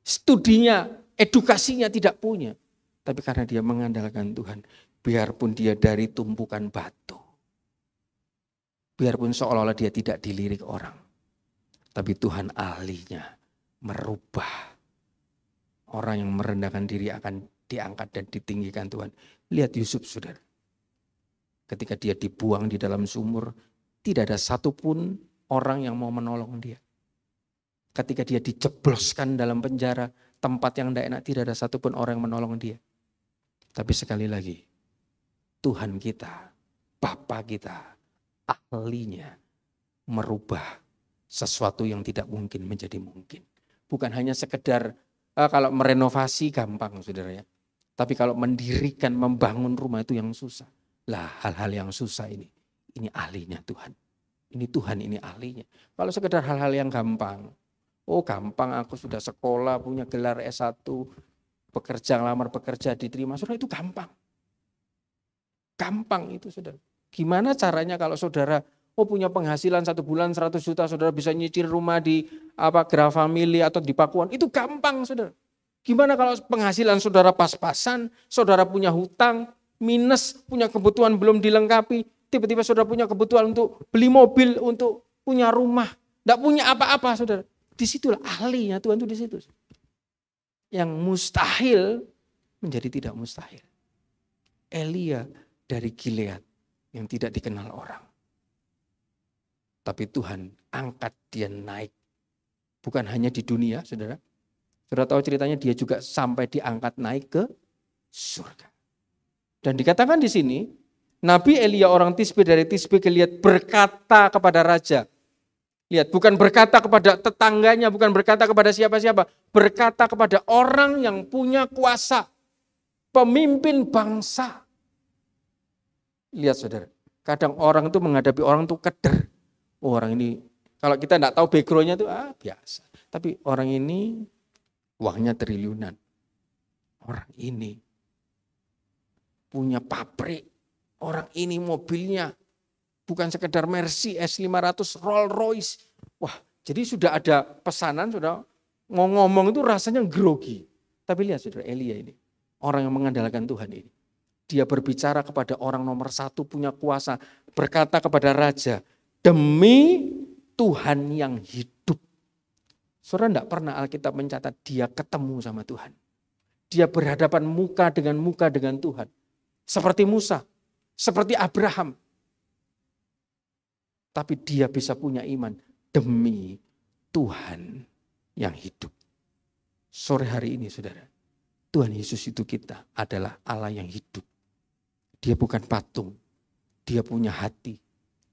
studinya, edukasinya tidak punya. Tapi karena dia mengandalkan Tuhan, biarpun dia dari tumpukan batu. Biarpun seolah-olah dia tidak dilirik orang. Tapi Tuhan ahlinya merubah. Orang yang merendahkan diri akan diangkat dan ditinggikan Tuhan. Lihat Yusuf, saudara. Ketika dia dibuang di dalam sumur, tidak ada satupun orang yang mau menolong dia. Ketika dia dijebloskan dalam penjara, tempat yang tidak enak, tidak ada satupun orang yang menolong dia. Tapi sekali lagi, Tuhan kita, Bapa kita, ahlinya merubah sesuatu yang tidak mungkin menjadi mungkin. Bukan hanya sekedar kalau merenovasi gampang, saudara ya. Tapi kalau mendirikan, membangun rumah itu yang susah. Lah hal-hal yang susah ini ahlinya Tuhan. Ini Tuhan, ini ahlinya. Kalau sekedar hal-hal yang gampang, oh gampang aku sudah sekolah, punya gelar S1, bekerja, ngelamar bekerja, diterima, saudara itu gampang. Gampang itu saudara. Gimana caranya kalau saudara punya penghasilan 1 bulan 100 juta, saudara bisa nyicil rumah di Grafamili atau di Pakuan, itu gampang saudara. Gimana kalau penghasilan saudara pas-pasan, saudara punya hutang, minus, punya kebutuhan belum dilengkapi, tiba-tiba saudara punya kebutuhan untuk beli mobil, untuk punya rumah, tidak punya apa-apa saudara. Disitulah ahlinya Tuhan itu di situ. Yang mustahil menjadi tidak mustahil. Elia dari Gilead yang tidak dikenal orang. Tapi Tuhan angkat dia naik. Bukan hanya di dunia, saudara. Saudara tahu ceritanya dia juga sampai diangkat naik ke surga. Dan dikatakan di sini, Nabi Elia orang Tisbe dari Tisbe Gilead berkata kepada raja. Lihat, bukan berkata kepada tetangganya, bukan berkata kepada siapa-siapa. Berkata kepada orang yang punya kuasa. Pemimpin bangsa. Lihat saudara, kadang orang itu menghadapi orang itu keder. Orang ini, kalau kita tidak tahu backgroundnya itu biasa. Tapi orang ini uangnya triliunan. Orang ini punya pabrik. Orang ini mobilnya bukan sekedar Mercy S500, Rolls Royce. Wah, jadi sudah ada pesanan, sudah mau ngomong itu rasanya grogi. Tapi lihat saudara, Elia ini, orang yang mengandalkan Tuhan ini. Dia berbicara kepada orang nomor 1 punya kuasa. Berkata kepada raja, demi Tuhan yang hidup. Saudara tidak pernah Alkitab mencatat dia ketemu sama Tuhan. Dia berhadapan muka dengan Tuhan. Seperti Musa, seperti Abraham. Tapi dia bisa punya iman demi Tuhan yang hidup. Sore hari ini saudara, Tuhan Yesus itu kita adalah Allah yang hidup. Dia bukan patung, dia punya hati,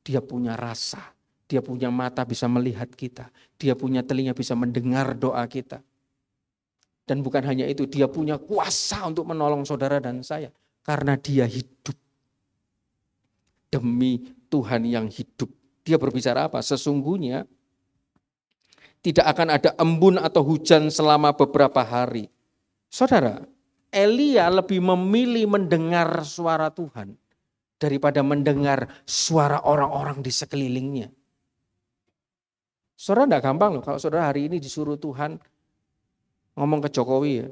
dia punya rasa, dia punya mata bisa melihat kita, dia punya telinga bisa mendengar doa kita. Dan bukan hanya itu, dia punya kuasa untuk menolong saudara dan saya. Karena dia hidup. Demi Tuhan yang hidup. Dia berbicara apa? Sesungguhnya tidak akan ada embun atau hujan selama beberapa hari. Saudara, Elia lebih memilih mendengar suara Tuhan daripada mendengar suara orang-orang di sekelilingnya. Saudara tidak gampang loh kalau saudara hari ini disuruh Tuhan ngomong ke Jokowi ya.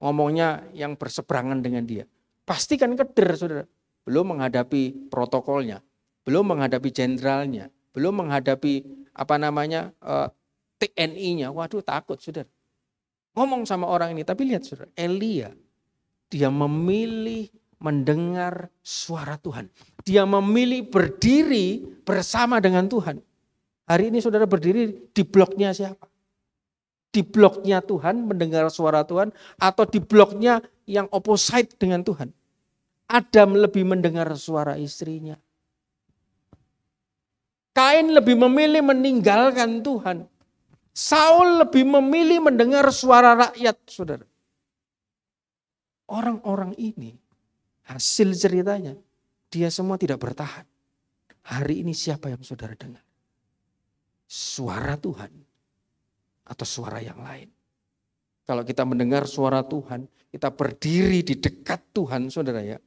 Ngomongnya yang berseberangan dengan dia. Pasti kan keder saudara. Belum menghadapi protokolnya. Belum menghadapi jenderalnya. Belum menghadapi TNI-nya. Waduh takut saudara. Ngomong sama orang ini. Tapi lihat saudara. Elia. Dia memilih mendengar suara Tuhan. Dia memilih berdiri bersama dengan Tuhan. Hari ini saudara berdiri di bloknya siapa? Di bloknya Tuhan, mendengar suara Tuhan, atau di bloknya yang opposite dengan Tuhan. Adam lebih mendengar suara istrinya. Kain lebih memilih meninggalkan Tuhan. Saul lebih memilih mendengar suara rakyat, saudara. Orang-orang ini, hasil ceritanya, dia semua tidak bertahan. Hari ini siapa yang saudara dengar? Suara Tuhan atau suara yang lain? Kalau kita mendengar suara Tuhan, kita berdiri di dekat Tuhan, saudara ya.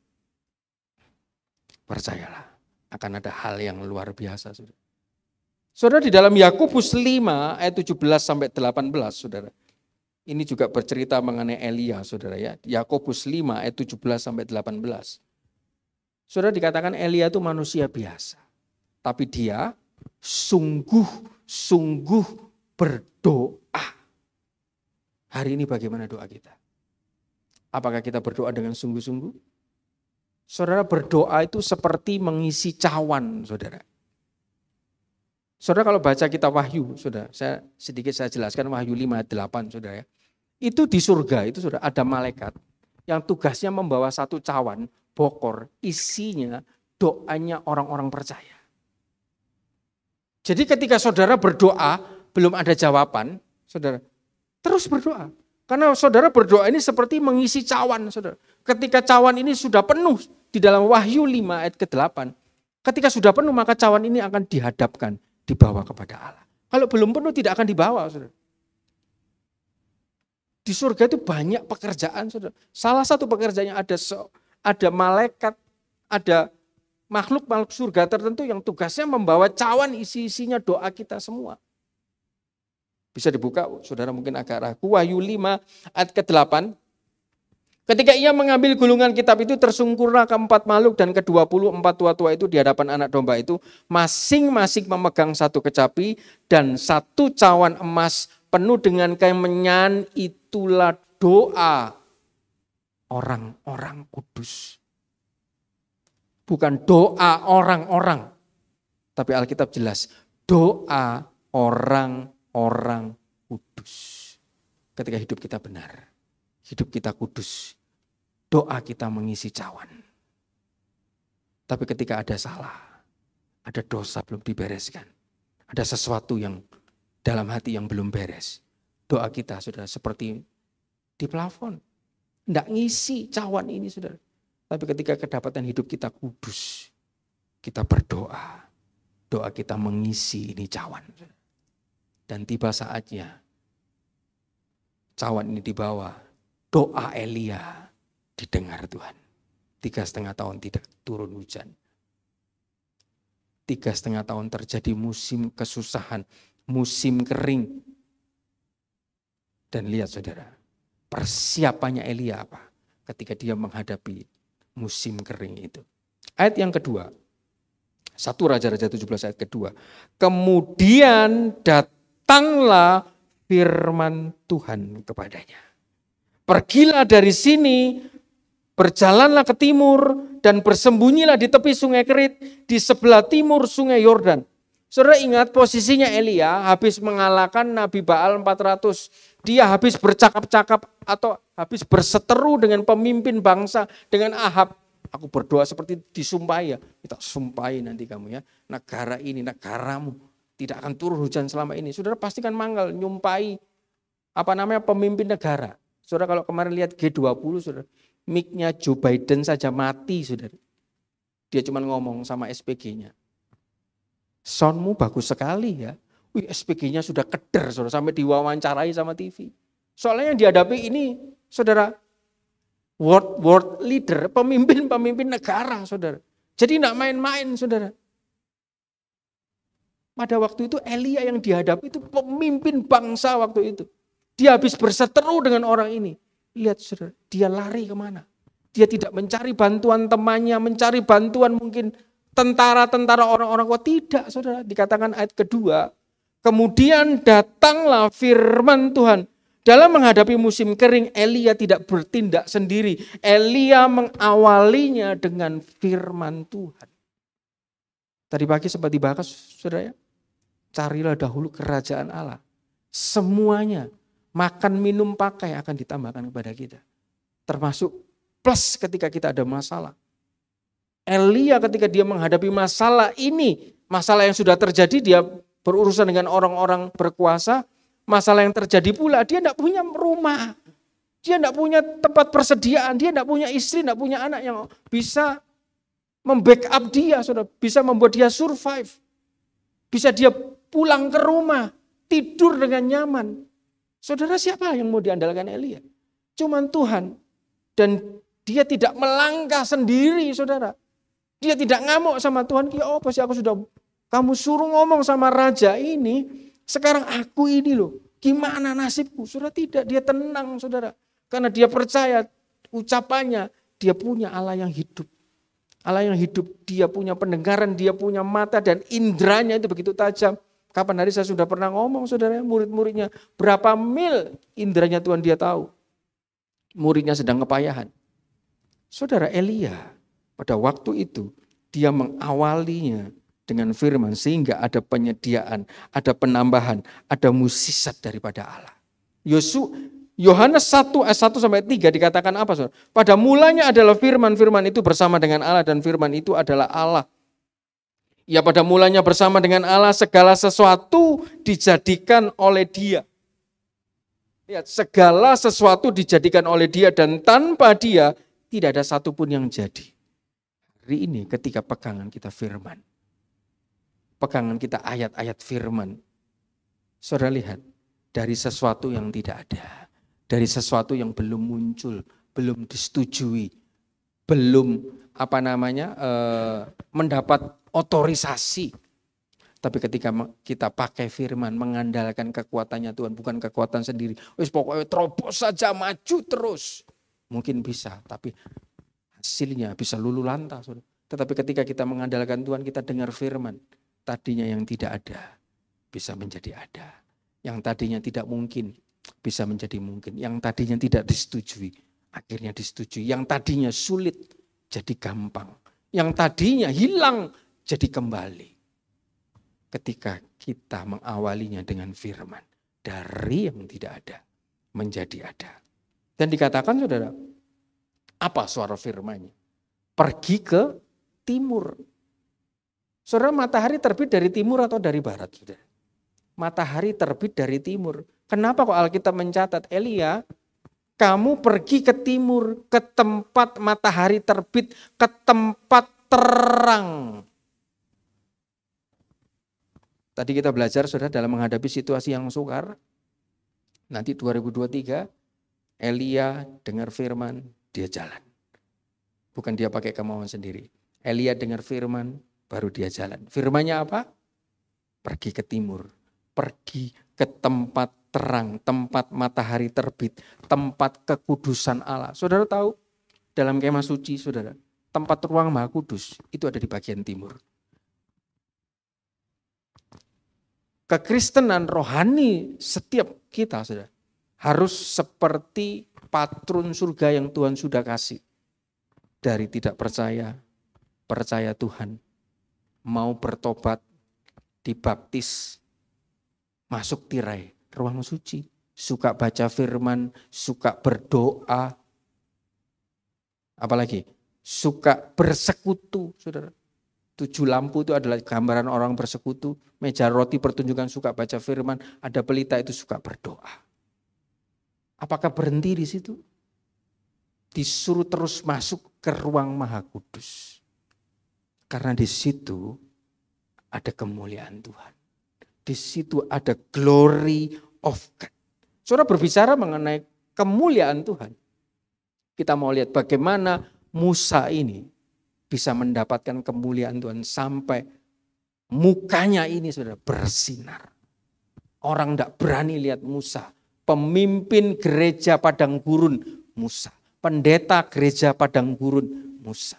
Percayalah, akan ada hal yang luar biasa, saudara. Saudara, di dalam Yakobus 5 ayat 17 sampai 18, saudara. Ini juga bercerita mengenai Elia, saudara ya. Yakobus 5 ayat 17 sampai 18. Saudara, dikatakan Elia itu manusia biasa. Tapi dia sungguh berdoa. Hari ini bagaimana doa kita? Apakah kita berdoa dengan sungguh-sungguh? Saudara, berdoa itu seperti mengisi cawan, saudara. Saudara, kalau baca kita Wahyu, saudara, saya jelaskan Wahyu 5 ayat 8, saudara ya. Itu di surga, itu saudara, ada malaikat yang tugasnya membawa satu cawan bokor, isinya doanya orang-orang percaya. Jadi ketika saudara berdoa, belum ada jawaban, saudara, terus berdoa. Karena saudara berdoa ini seperti mengisi cawan, saudara. Ketika cawan ini sudah penuh di dalam Wahyu 5 ayat ke-8, ketika sudah penuh maka cawan ini akan dihadapkan, dibawa kepada Allah. Kalau belum penuh tidak akan dibawa, saudara. Di surga itu banyak pekerjaan, saudara. Salah satu pekerjaannya ada malaikat, ada makhluk-makhluk surga tertentu yang tugasnya membawa cawan isi-isinya doa kita semua. Bisa dibuka, saudara mungkin agak ragu. Wahyu 5 ayat ke-8. Ketika ia mengambil gulungan kitab itu, tersungkurlah keempat makhluk dan ke-24 tua-tua itu di hadapan anak domba itu. Masing-masing memegang satu kecapi dan satu cawan emas penuh dengan kain menyan. Itulah doa orang-orang kudus. Bukan doa orang-orang. Tapi Alkitab jelas, doa orang-orang kudus. Ketika hidup kita benar, hidup kita kudus, doa kita mengisi cawan. Tapi ketika ada salah, ada dosa belum dibereskan, ada sesuatu yang dalam hati yang belum beres, doa kita sudah seperti di plafon. Tidak ngisi cawan ini, saudara. Tapi ketika kedapatan hidup kita kudus, kita berdoa, doa kita mengisi ini cawan. Dan tiba saatnya cawan ini dibawa, doa Elia didengar Tuhan. 3,5 tahun tidak turun hujan. 3,5 tahun terjadi musim kesusahan, musim kering. Dan lihat saudara, persiapannya Elia apa? Ketika dia menghadapi musim kering itu. Ayat yang kedua, 1 Raja-Raja 17 ayat kedua. Kemudian datanglah firman Tuhan kepadanya. Pergilah dari sini, berjalanlah ke timur dan bersembunyilah di tepi sungai Kerit di sebelah timur sungai Yordan. Saudara ingat posisinya Elia habis mengalahkan Nabi Baal 400. Dia habis bercakap-cakap atau habis berseteru dengan pemimpin bangsa, dengan Ahab. Aku berdoa seperti disumpahi ya. Kita sumpahi nanti kamu ya. Negara ini, negaramu tidak akan turun hujan selama ini. Saudara pastikan manggal nyumpahi pemimpin negara. Saudara kalau kemarin lihat G20, saudara, mic-nya Joe Biden saja mati, saudara. Dia cuma ngomong sama SPG-nya. Soundmu bagus sekali ya. Wih, SPG-nya sudah keder, saudara, sampai diwawancarai sama TV. Soalnya yang dihadapi ini, saudara, world leader, pemimpin negara, saudara. Jadi tidak main-main, saudara. Pada waktu itu Elia yang dihadapi itu pemimpin bangsa waktu itu. Dia habis berseteru dengan orang ini. Lihat saudara, dia lari kemana? Dia tidak mencari bantuan temannya, mencari bantuan mungkin tentara-tentara orang-orang kuat. Tidak saudara, dikatakan ayat kedua. Kemudian datanglah firman Tuhan. Dalam menghadapi musim kering, Elia tidak bertindak sendiri. Elia mengawalinya dengan firman Tuhan. Tadi pagi sempat dibahas, saudara ya. Carilah dahulu kerajaan Allah. Semuanya, makan, minum, pakai akan ditambahkan kepada kita. Termasuk plus ketika kita ada masalah. Elia ketika dia menghadapi masalah ini, masalah yang sudah terjadi, dia berurusan dengan orang-orang berkuasa, masalah yang terjadi pula, dia tidak punya rumah, dia tidak punya tempat persediaan, dia tidak punya istri, tidak punya anak yang bisa membackup dia, saudara, bisa membuat dia survive, bisa dia pulang ke rumah, tidur dengan nyaman. Saudara, siapa yang mau diandalkan Elia? Cuman Tuhan. Dan dia tidak melangkah sendiri, saudara. Dia tidak ngamuk sama Tuhan, ya apa sih aku sudah, kamu suruh ngomong sama raja ini, sekarang aku ini loh, gimana nasibku? Saudara, tidak, dia tenang, saudara. Karena dia percaya ucapannya, dia punya Allah yang hidup. Allah yang hidup, dia punya pendengaran, dia punya mata, dan indranya itu begitu tajam. Kapan hari saya sudah pernah ngomong, saudara, murid-muridnya, berapa mil indranya Tuhan dia tahu. Muridnya sedang kepayahan. Saudara, Elia pada waktu itu dia mengawalinya dengan firman sehingga ada penyediaan, ada penambahan, ada mukjizat daripada Allah. Yohanes 1 ayat 1 sampai 3 dikatakan apa, saudara? Pada mulanya adalah firman, firman itu bersama dengan Allah dan firman itu adalah Allah. Ya, pada mulanya bersama dengan Allah, segala sesuatu dijadikan oleh Dia. Ya, segala sesuatu dijadikan oleh Dia dan tanpa Dia tidak ada satupun yang jadi. Hari ini ketika pegangan kita firman, pegangan kita ayat-ayat firman, saudara lihat, dari sesuatu yang tidak ada, dari sesuatu yang belum muncul, belum disetujui, belum mendapat otorisasi. Tapi ketika kita pakai firman, mengandalkan kekuatannya Tuhan, bukan kekuatan sendiri. Wis pokoknya terobos saja, maju terus. Mungkin bisa, tapi hasilnya bisa lulu lantas. Tetapi ketika kita mengandalkan Tuhan, kita dengar firman. Tadinya yang tidak ada, bisa menjadi ada. Yang tadinya tidak mungkin, bisa menjadi mungkin. Yang tadinya tidak disetujui, akhirnya disetujui. Yang tadinya sulit, jadi gampang. Yang tadinya hilang, jadi kembali. Ketika kita mengawalinya dengan firman, dari yang tidak ada menjadi ada. Dan dikatakan, saudara, apa suara firman-Nya? Pergi ke timur. Saudara, matahari terbit dari timur atau dari barat, saudara? Matahari terbit dari timur. Kenapa kok Alkitab mencatat, Elia, kamu pergi ke timur, ke tempat matahari terbit, ke tempat terang. Tadi kita belajar, saudara, dalam menghadapi situasi yang sukar. Nanti 2023, Elia dengar firman, dia jalan. Bukan dia pakai kemauan sendiri. Elia dengar firman, baru dia jalan. Firmannya apa? Pergi ke timur. Pergi ke tempat terang, tempat matahari terbit, tempat kekudusan Allah. Saudara tahu, dalam kemah suci, saudara, tempat ruang Maha Kudus itu ada di bagian timur. Kekristenan rohani setiap kita, saudara, harus seperti patron surga yang Tuhan sudah kasih. Dari tidak percaya, percaya Tuhan, mau bertobat, dibaptis, masuk tirai, ruang suci, suka baca firman, suka berdoa, apalagi suka bersekutu, saudara. 7 lampu itu adalah gambaran orang bersekutu, meja roti pertunjukan suka baca firman, ada pelita itu suka berdoa. Apakah berhenti di situ? Disuruh terus masuk ke ruang Maha Kudus. Karena di situ ada kemuliaan Tuhan. Di situ ada glory of God. Saudara berbicara mengenai kemuliaan Tuhan. Kita mau lihat bagaimana Musa ini bisa mendapatkan kemuliaan Tuhan sampai mukanya ini sudah bersinar. Orang tidak berani lihat Musa. Pemimpin gereja padang gurun Musa. Pendeta gereja padang gurun Musa.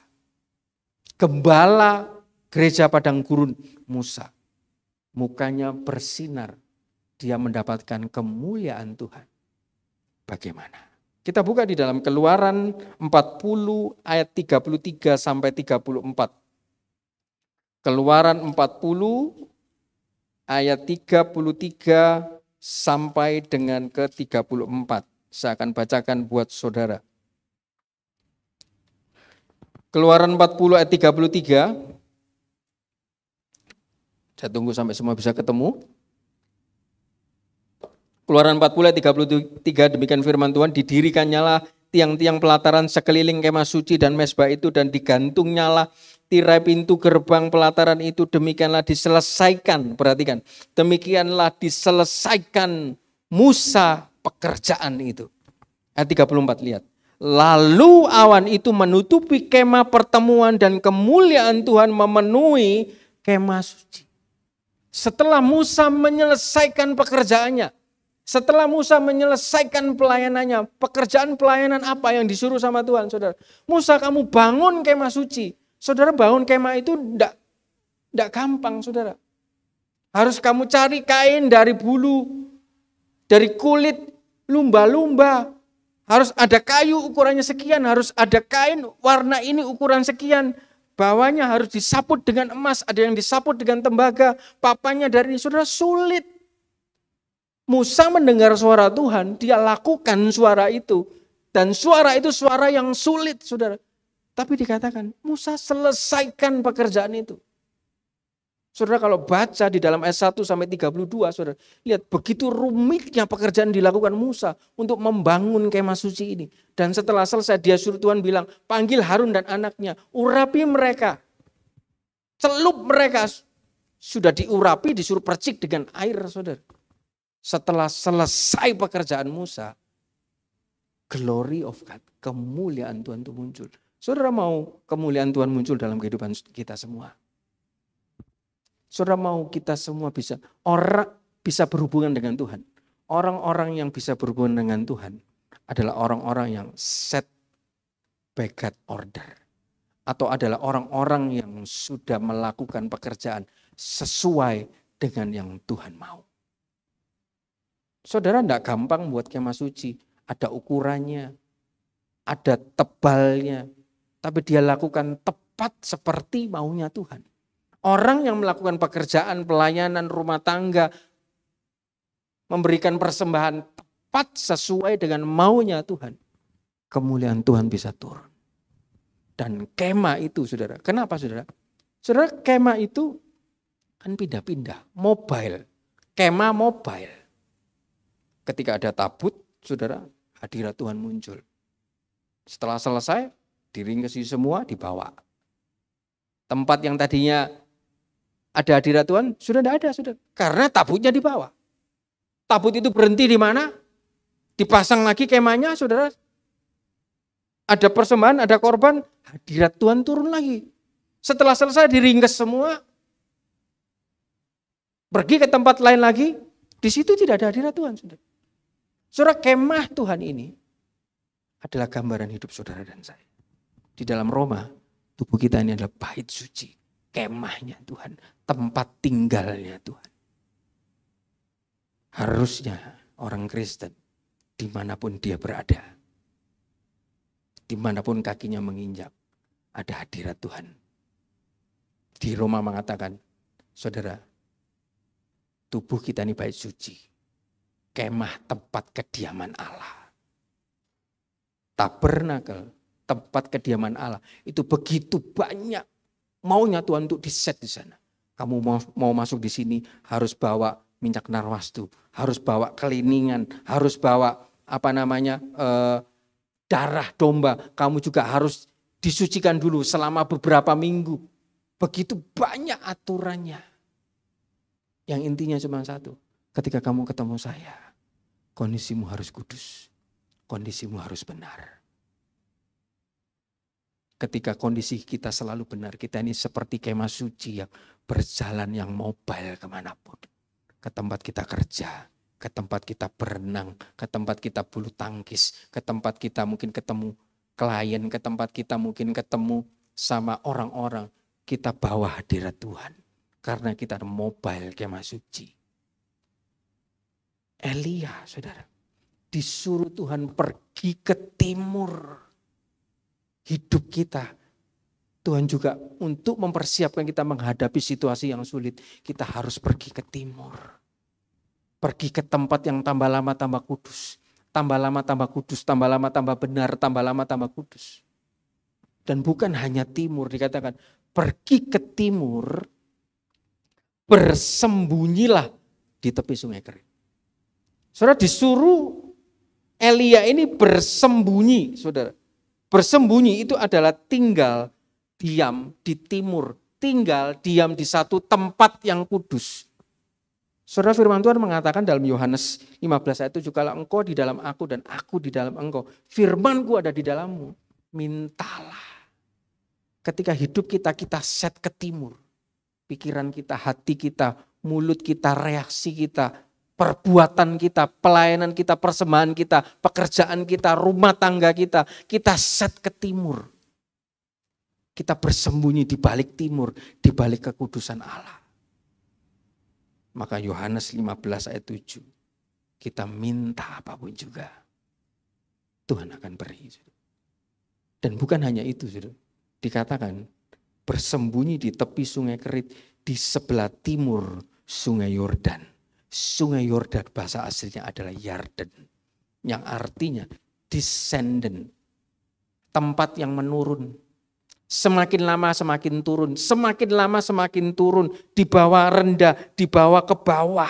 Gembala gereja padang gurun Musa. Mukanya bersinar. Dia mendapatkan kemuliaan Tuhan. Bagaimana? Kita buka di dalam Keluaran 40 ayat 33 sampai 34. Keluaran 40 ayat 33 sampai dengan ke 34. Saya akan bacakan buat saudara. Keluaran 40 ayat 33. Saya tunggu sampai semua bisa ketemu. Keluaran 40 ayat 33, demikian firman Tuhan, didirikannya tiang-tiang pelataran sekeliling kemah suci dan mezbah itu, dan digantungnya tirai pintu gerbang pelataran itu, demikianlah diselesaikan, perhatikan, demikianlah diselesaikan Musa pekerjaan itu. Ayat 34, lihat. Lalu awan itu menutupi kemah pertemuan dan kemuliaan Tuhan memenuhi kemah suci. Setelah Musa menyelesaikan pekerjaannya, setelah Musa menyelesaikan pelayanannya, pekerjaan pelayanan apa yang disuruh sama Tuhan, saudara? Musa, kamu bangun kemah suci. Saudara, bangun kemah itu tidak gampang, saudara. Harus kamu cari kain dari bulu, dari kulit lumba-lumba. Harus ada kayu ukurannya sekian, harus ada kain warna ini ukuran sekian. Bawahnya harus disaput dengan emas, ada yang disaput dengan tembaga. Papanya dari ini, saudara, sulit. Musa mendengar suara Tuhan, dia lakukan suara itu. Dan suara itu suara yang sulit, saudara. Tapi dikatakan, Musa selesaikan pekerjaan itu. Saudara, kalau baca di dalam ayat 1 sampai 32, saudara, lihat begitu rumitnya pekerjaan dilakukan Musa untuk membangun kemah suci ini. Dan setelah selesai, dia suruh Tuhan bilang, panggil Harun dan anaknya, urapi mereka. Celup mereka. Sudah diurapi, disuruh percik dengan air, saudara. Setelah selesai pekerjaan Musa, glory of God, kemuliaan Tuhan itu muncul. Saudara mau kemuliaan Tuhan muncul dalam kehidupan kita semua? Saudara mau kita semua bisa berhubungan dengan Tuhan? Orang-orang yang bisa berhubungan dengan Tuhan adalah orang-orang yang set by God order. Atau adalah orang-orang yang sudah melakukan pekerjaan sesuai dengan yang Tuhan mau. Saudara, tidak gampang buat kemah suci. Ada ukurannya, ada tebalnya. Tapi dia lakukan tepat seperti maunya Tuhan. Orang yang melakukan pekerjaan, pelayanan, rumah tangga, memberikan persembahan tepat sesuai dengan maunya Tuhan. Kemuliaan Tuhan bisa turun. Dan kemah itu, saudara. Kenapa, saudara? Saudara, kemah itu kan pindah-pindah. Mobile. Kemah mobile. Ketika ada tabut, saudara, hadirat Tuhan muncul. Setelah selesai, diringkesi semua, dibawa. Tempat yang tadinya ada hadirat Tuhan, sudah tidak ada, saudara. Karena tabutnya dibawa. Tabut itu berhenti di mana? Dipasang lagi kemahnya, saudara. Ada persembahan, ada korban, hadirat Tuhan turun lagi. Setelah selesai, diringkes semua. Pergi ke tempat lain lagi, di situ tidak ada hadirat Tuhan, saudara. Saudara, kemah Tuhan ini adalah gambaran hidup saudara dan saya. Di dalam Roma, tubuh kita ini adalah bait suci. Kemahnya Tuhan, tempat tinggalnya Tuhan. Harusnya orang Kristen, dimanapun dia berada, dimanapun kakinya menginjak, ada hadirat Tuhan. Di Roma mengatakan, saudara, tubuh kita ini bait suci. Kemah tempat kediaman Allah. Tabernakel, tempat kediaman Allah. Itu begitu banyak maunya Tuhan untuk diset di sana. Kamu mau masuk di sini harus bawa minyak narwastu, harus bawa keliningan, harus bawa darah domba. Kamu juga harus disucikan dulu selama beberapa minggu. Begitu banyak aturannya. Yang intinya cuma satu. Ketika kamu ketemu saya, kondisimu harus kudus, kondisimu harus benar. Ketika kondisi kita selalu benar, kita ini seperti kemah suci yang berjalan, yang mobile kemanapun. Ke tempat kita kerja, ke tempat kita berenang, ke tempat kita bulu tangkis, ke tempat kita mungkin ketemu klien, ke tempat kita mungkin ketemu sama orang-orang. Kita bawa hadirat Tuhan, karena kita ada mobile kemah suci. Elia, saudara, disuruh Tuhan pergi ke timur. Hidup kita, Tuhan juga untuk mempersiapkan kita menghadapi situasi yang sulit, kita harus pergi ke timur. Pergi ke tempat yang tambah lama tambah kudus. Tambah lama tambah kudus, tambah lama tambah benar, tambah lama tambah kudus. Dan bukan hanya timur, dikatakan pergi ke timur, bersembunyilah di tepi sungai Kerit. Saudara disuruh Elia ini bersembunyi, saudara. Bersembunyi itu adalah tinggal diam di timur, tinggal diam di satu tempat yang kudus. Saudara, firman Tuhan mengatakan dalam Yohanes 15 ayat 7, kalau engkau di dalam aku dan aku di dalam engkau, firmanku ada di dalammu, mintalah. Ketika hidup kita set ke timur, pikiran kita, hati kita, mulut kita, reaksi kita, perbuatan kita, pelayanan kita, persembahan kita, pekerjaan kita, rumah tangga kita set ke timur. Kita bersembunyi di balik timur, di balik kekudusan Allah. Maka Yohanes 15 ayat 7, kita minta apapun juga, Tuhan akan beri. Dan bukan hanya itu, dikatakan bersembunyi di tepi sungai Kerit, di sebelah timur sungai Yordan. Sungai Yordan bahasa aslinya adalah Yarden, yang artinya descendant, tempat yang menurun. Semakin lama semakin turun, semakin lama semakin turun, dibawa rendah, dibawa ke bawah.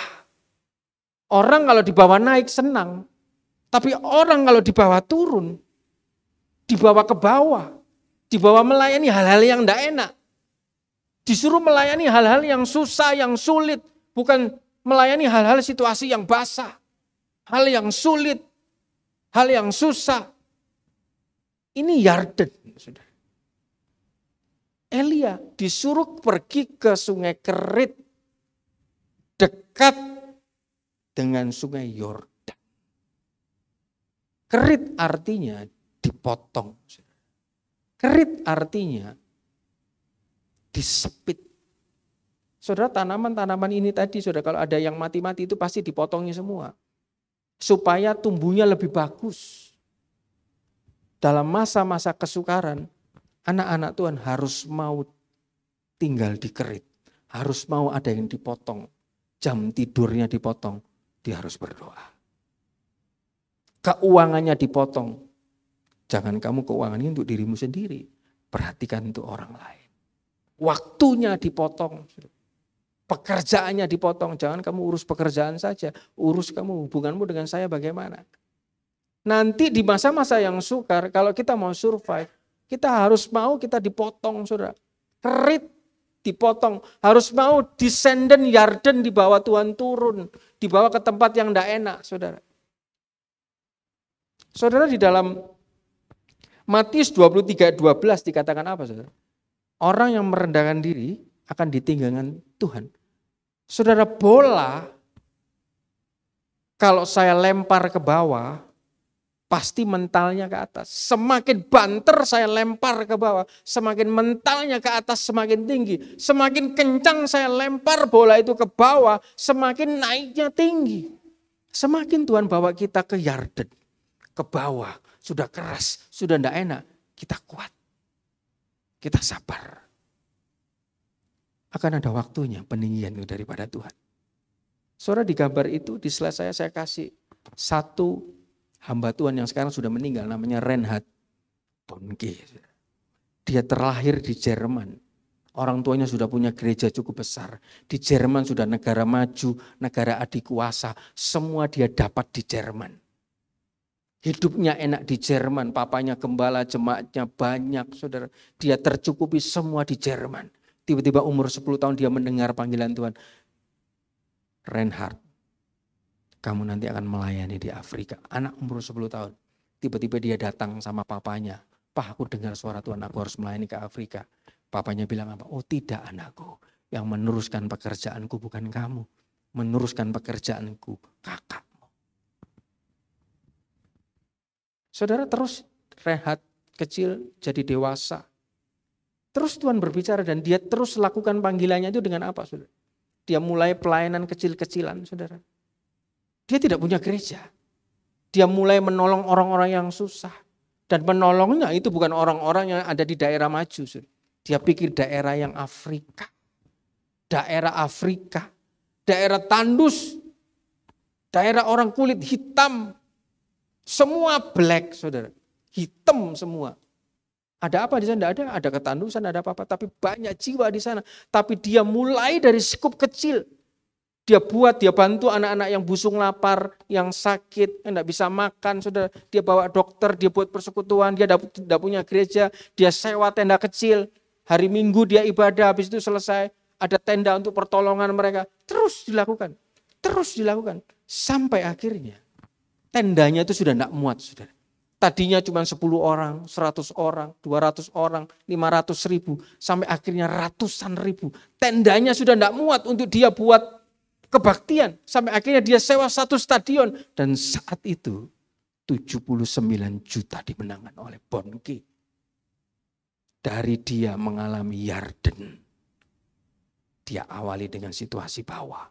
Orang kalau dibawa naik senang, tapi orang kalau dibawa turun, dibawa ke bawah, dibawa melayani hal-hal yang tidak enak. Disuruh melayani hal-hal yang susah, yang sulit, bukan melayani hal-hal situasi yang basah, hal yang sulit, hal yang susah. Ini Yarden, saudara. Elia disuruh pergi ke sungai Kerit, dekat dengan sungai Yordan. Kerit artinya dipotong. Kerit artinya disepit. Saudara, tanaman-tanaman ini tadi, saudara, kalau ada yang mati-mati itu pasti dipotongnya semua. Supaya tumbuhnya lebih bagus. Dalam masa-masa kesukaran, anak-anak Tuhan harus mau tinggal di Kerit. Harus mau ada yang dipotong. Jam tidurnya dipotong. Dia harus berdoa. Keuangannya dipotong. Jangan kamu keuangannya untuk dirimu sendiri. Perhatikan untuk orang lain. Waktunya dipotong. Pekerjaannya dipotong. Jangan kamu urus pekerjaan saja. Urus kamu hubunganmu dengan saya bagaimana. Nanti di masa-masa yang sukar, kalau kita mau survive, kita harus mau kita dipotong, saudara. Kerit dipotong. Harus mau descendant Yarden dibawa Tuhan turun. Dibawa ke tempat yang tidak enak, saudara. Saudara, di dalam Matius 23:12 dikatakan apa, saudara? Orang yang merendahkan diri akan ditinggalkan Tuhan. Saudara, bola kalau saya lempar ke bawah, pasti mentalnya ke atas. Semakin banter saya lempar ke bawah, semakin mentalnya ke atas, semakin tinggi. Semakin kencang saya lempar bola itu ke bawah, semakin naiknya tinggi. Semakin Tuhan bawa kita ke Yarden, ke bawah, sudah keras, sudah tidak enak, kita kuat. Kita sabar. Akan ada waktunya peninggian itu daripada Tuhan. Saudara, di gambar itu, di slide saya kasih satu hamba Tuhan yang sekarang sudah meninggal, namanya Reinhard Bonnke. Dia terlahir di Jerman. Orang tuanya sudah punya gereja cukup besar. Di Jerman sudah negara maju, negara adikuasa. Semua dia dapat di Jerman. Hidupnya enak di Jerman. Papanya gembala, jemaatnya banyak, saudara. Dia tercukupi semua di Jerman. Tiba-tiba umur 10 tahun dia mendengar panggilan Tuhan. Reinhard, kamu nanti akan melayani di Afrika. Anak umur 10 tahun. Tiba-tiba dia datang sama papanya. Pak, aku dengar suara Tuhan, aku harus melayani ke Afrika. Papanya bilang apa? Oh tidak, anakku. Yang meneruskan pekerjaanku bukan kamu. Meneruskan pekerjaanku kakakmu. Saudara, terus Reinhard kecil jadi dewasa. Terus Tuhan berbicara dan dia terus lakukan panggilannya itu dengan apa, saudara? Dia mulai pelayanan kecil-kecilan, saudara. Dia tidak punya gereja. Dia mulai menolong orang-orang yang susah. Dan menolongnya itu bukan orang-orang yang ada di daerah maju. Dia pikir daerah yang Afrika. Daerah Afrika. Daerah tandus. Daerah orang kulit hitam. Semua black, saudara. Hitam semua. Ada apa di sana? Tidak ada. Ada ketandusan, ada apa-apa. Tapi banyak jiwa di sana. Tapi dia mulai dari skup kecil. Dia bantu anak-anak yang busung lapar, yang sakit, yang tidak bisa makan. Saudara, dia bawa dokter, dia buat persekutuan, dia tidak punya gereja, dia sewa tenda kecil. Hari Minggu dia ibadah, habis itu selesai. Ada tenda untuk pertolongan mereka. Terus dilakukan. Sampai akhirnya tendanya itu sudah tidak muat, saudara. Tadinya cuma 10 orang, 100 orang, 200 orang, 500 ribu. Sampai akhirnya ratusan ribu. Tendanya sudah tidak muat untuk dia buat kebaktian. Sampai akhirnya dia sewa 1 stadion. Dan saat itu 79 juta dimenangkan oleh Bonnke. Dari dia mengalami Yarden. Dia awali dengan situasi bawah.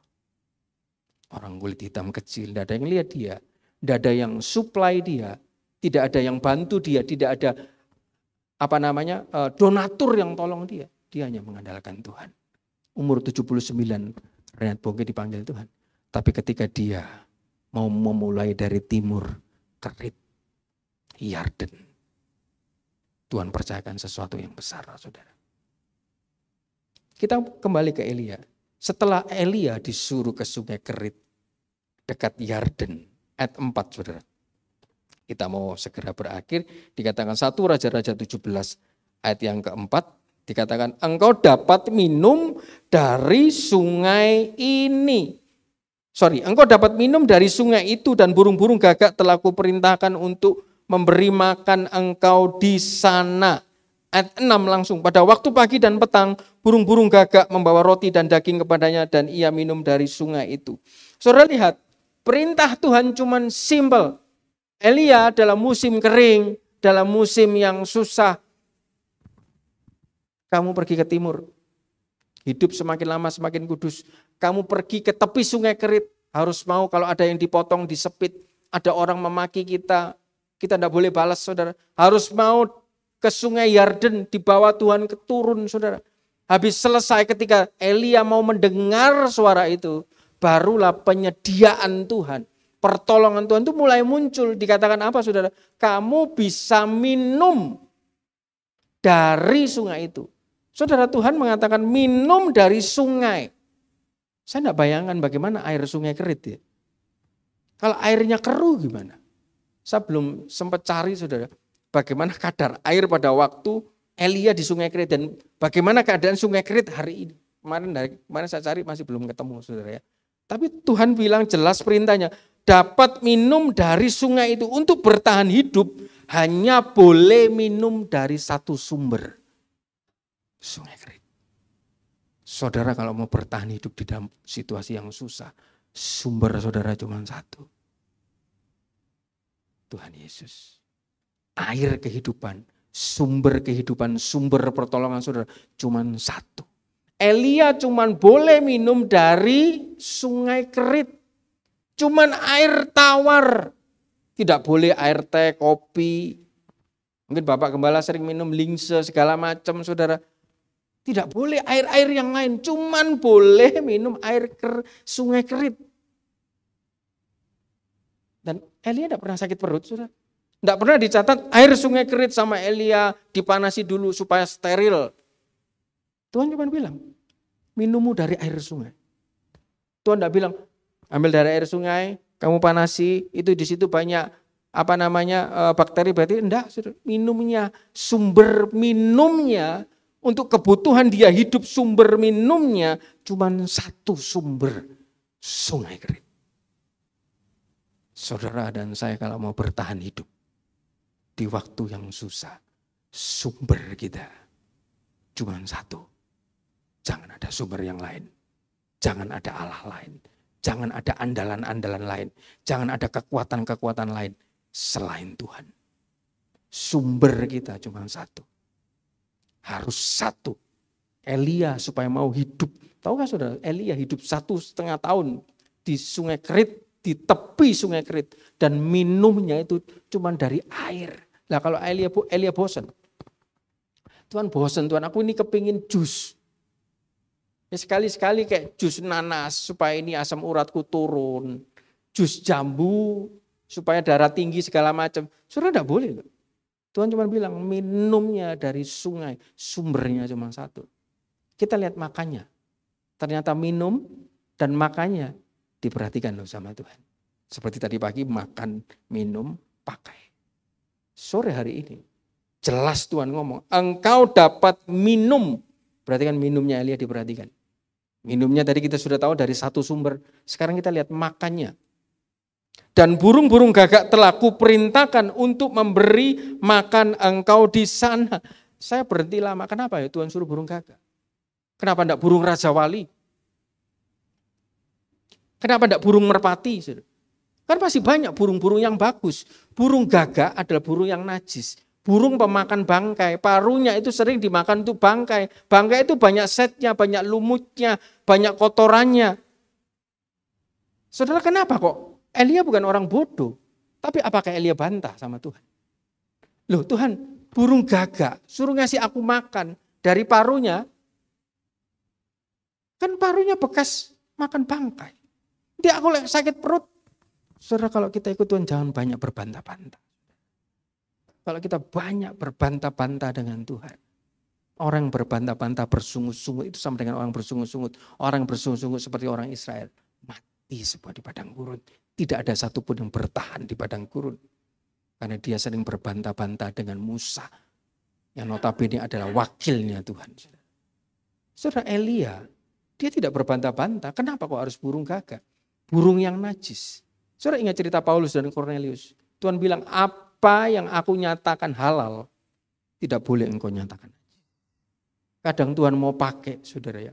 Orang kulit hitam kecil, tidak ada yang lihat dia. Tidak ada yang supply dia. Tidak ada yang bantu dia. Tidak ada donatur yang tolong dia. Dia hanya mengandalkan Tuhan. Umur 79, Reinhard Bonnke dipanggil Tuhan. Tapi ketika dia mau memulai dari timur, Kerit, Yarden, Tuhan percayakan sesuatu yang besar, saudara. Kita kembali ke Elia. Setelah Elia disuruh ke sungai Kerit, dekat Yarden, ayat 4, saudara. Kita mau segera berakhir, dikatakan 1 Raja-Raja 17, ayat yang keempat, dikatakan engkau dapat minum dari sungai ini. Engkau dapat minum dari sungai itu dan burung-burung gagak telah kuperintahkan untuk memberi makan engkau di sana. Ayat 6 langsung, pada waktu pagi dan petang burung-burung gagak membawa roti dan daging kepadanya dan ia minum dari sungai itu. Saudara lihat, perintah Tuhan cuman simple. Elia dalam musim kering, dalam musim yang susah, kamu pergi ke timur, hidup semakin lama semakin kudus. Kamu pergi ke tepi sungai Kerit, harus mau kalau ada yang dipotong, disepit, ada orang memaki kita tidak boleh balas, saudara. Harus mau ke sungai Yarden, dibawa Tuhan turun, saudara. Habis selesai ketika Elia mau mendengar suara itu, barulah penyediaan Tuhan. Pertolongan Tuhan itu mulai muncul. Dikatakan apa, saudara? Kamu bisa minum dari sungai itu. Saudara, Tuhan mengatakan minum dari sungai. Saya tidak bayangkan bagaimana air sungai Kerit ya. Kalau airnya keruh gimana? Saya belum sempat cari, saudara, bagaimana kadar air pada waktu Elia di sungai Kerit dan bagaimana keadaan sungai Kerit hari ini. Kemarin saya cari masih belum ketemu, saudara ya. Tapi Tuhan bilang jelas perintahnya, dapat minum dari sungai itu. Untuk bertahan hidup hanya boleh minum dari satu sumber. Sungai Kerit. Saudara kalau mau bertahan hidup di dalam situasi yang susah, sumber saudara cuma satu. Tuhan Yesus. Air kehidupan, sumber pertolongan saudara cuma satu. Elia cuma boleh minum dari sungai Kerit. Cuman air tawar. Tidak boleh air teh, kopi. Mungkin Bapak Gembala sering minum lingse segala macam, saudara. Tidak boleh air-air yang lain. Cuman boleh minum air sungai Kerit. Dan Elia tidak pernah sakit perut, saudara. Tidak pernah dicatat air sungai Kerit sama Elia dipanasi dulu supaya steril. Tuhan cuma bilang, minummu dari air sungai. Tuhan tidak bilang, ambil dari air sungai, kamu panasi, itu di situ banyak bakteri, berarti enggak, minumnya, sumber minumnya, untuk kebutuhan dia hidup, sumber minumnya cuma satu sumber, sungai Kerit. Saudara dan saya kalau mau bertahan hidup di waktu yang susah, sumber kita cuma satu. Jangan ada sumber yang lain, jangan ada Allah lain. Jangan ada andalan-andalan lain. Jangan ada kekuatan-kekuatan lain selain Tuhan. Sumber kita cuma satu. Harus satu. Elia supaya mau hidup. Tahu gak saudara, Elia hidup 1,5 tahun di sungai Kerit, di tepi sungai Kerit. Dan minumnya itu cuma dari air. Nah kalau Elia bosan. Tuhan bosan, Tuhan aku ini kepingin jus. Ya sekali-sekali kayak jus nanas supaya ini asam uratku turun. Jus jambu supaya darah tinggi segala macam. Saudara enggak boleh loh. Tuhan cuma bilang minumnya dari sungai, sumbernya cuma satu. Kita lihat makannya. Ternyata minum dan makannya diperhatikan loh sama Tuhan. Seperti tadi pagi makan, minum, pakai. Sore hari ini jelas Tuhan ngomong, engkau dapat minum. Berarti kan minumnya Elia diperhatikan. Minumnya tadi kita sudah tahu dari satu sumber. Sekarang kita lihat makannya. Dan burung-burung gagak telah kuperintahkan untuk memberi makan engkau di sana. Saya berhenti lama. Kenapa ya Tuhan suruh burung gagak? Kenapa enggak burung Raja Wali? Kenapa enggak burung merpati? Kan masih banyak burung-burung yang bagus. Burung gagak adalah burung yang najis. Burung pemakan bangkai. Paruhnya itu sering dimakan untuk bangkai. Bangkai itu banyak setnya, banyak lumutnya, banyak kotorannya. Saudara, kenapa kok? Elia bukan orang bodoh. Tapi apakah Elia bantah sama Tuhan? Loh Tuhan, burung gagak suruh ngasih aku makan dari paruhnya. Kan paruhnya bekas makan bangkai. Dia aku sakit perut. Saudara, kalau kita ikut Tuhan jangan banyak berbantah-bantah. Kalau kita banyak berbantah-bantah dengan Tuhan. Orang berbantah-bantah bersungut-sungut itu sama dengan orang bersungut-sungut. Orang bersungut-sungut seperti orang Israel. Mati semua di padang gurun. Tidak ada satupun yang bertahan di padang gurun. Karena dia sering berbantah-bantah dengan Musa. Yang notabene adalah wakilnya Tuhan. Saudara, Elia, dia tidak berbantah-bantah. Kenapa kok harus burung gagak? Burung yang najis. Saudara ingat cerita Paulus dan Kornelius. Tuhan bilang, apa yang aku nyatakan halal, tidak boleh engkau nyatakan. Kadang Tuhan mau pakai, saudara ya.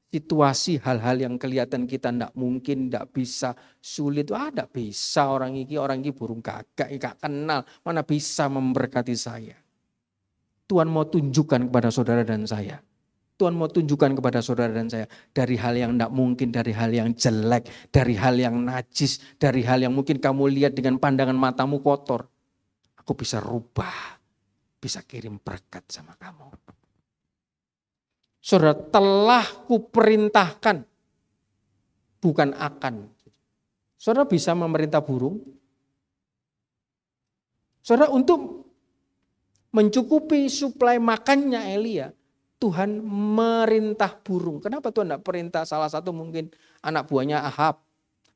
Situasi hal-hal yang kelihatan kita tidak mungkin, tidak bisa, sulit. Tidak bisa orang ini burung gagak, gak kenal. Mana bisa memberkati saya. Tuhan mau tunjukkan kepada saudara dan saya. Tuhan mau tunjukkan kepada saudara dan saya. Dari hal yang tidak mungkin, dari hal yang jelek, dari hal yang najis, dari hal yang mungkin kamu lihat dengan pandangan matamu kotor. Aku bisa rubah, bisa kirim berkat sama kamu. Saudara, telah kuperintahkan, bukan akan. Saudara bisa memerintah burung. Saudara, untuk mencukupi suplai makannya Elia, Tuhan merintah burung. Kenapa Tuhan tidak perintah salah satu mungkin anak buahnya Ahab,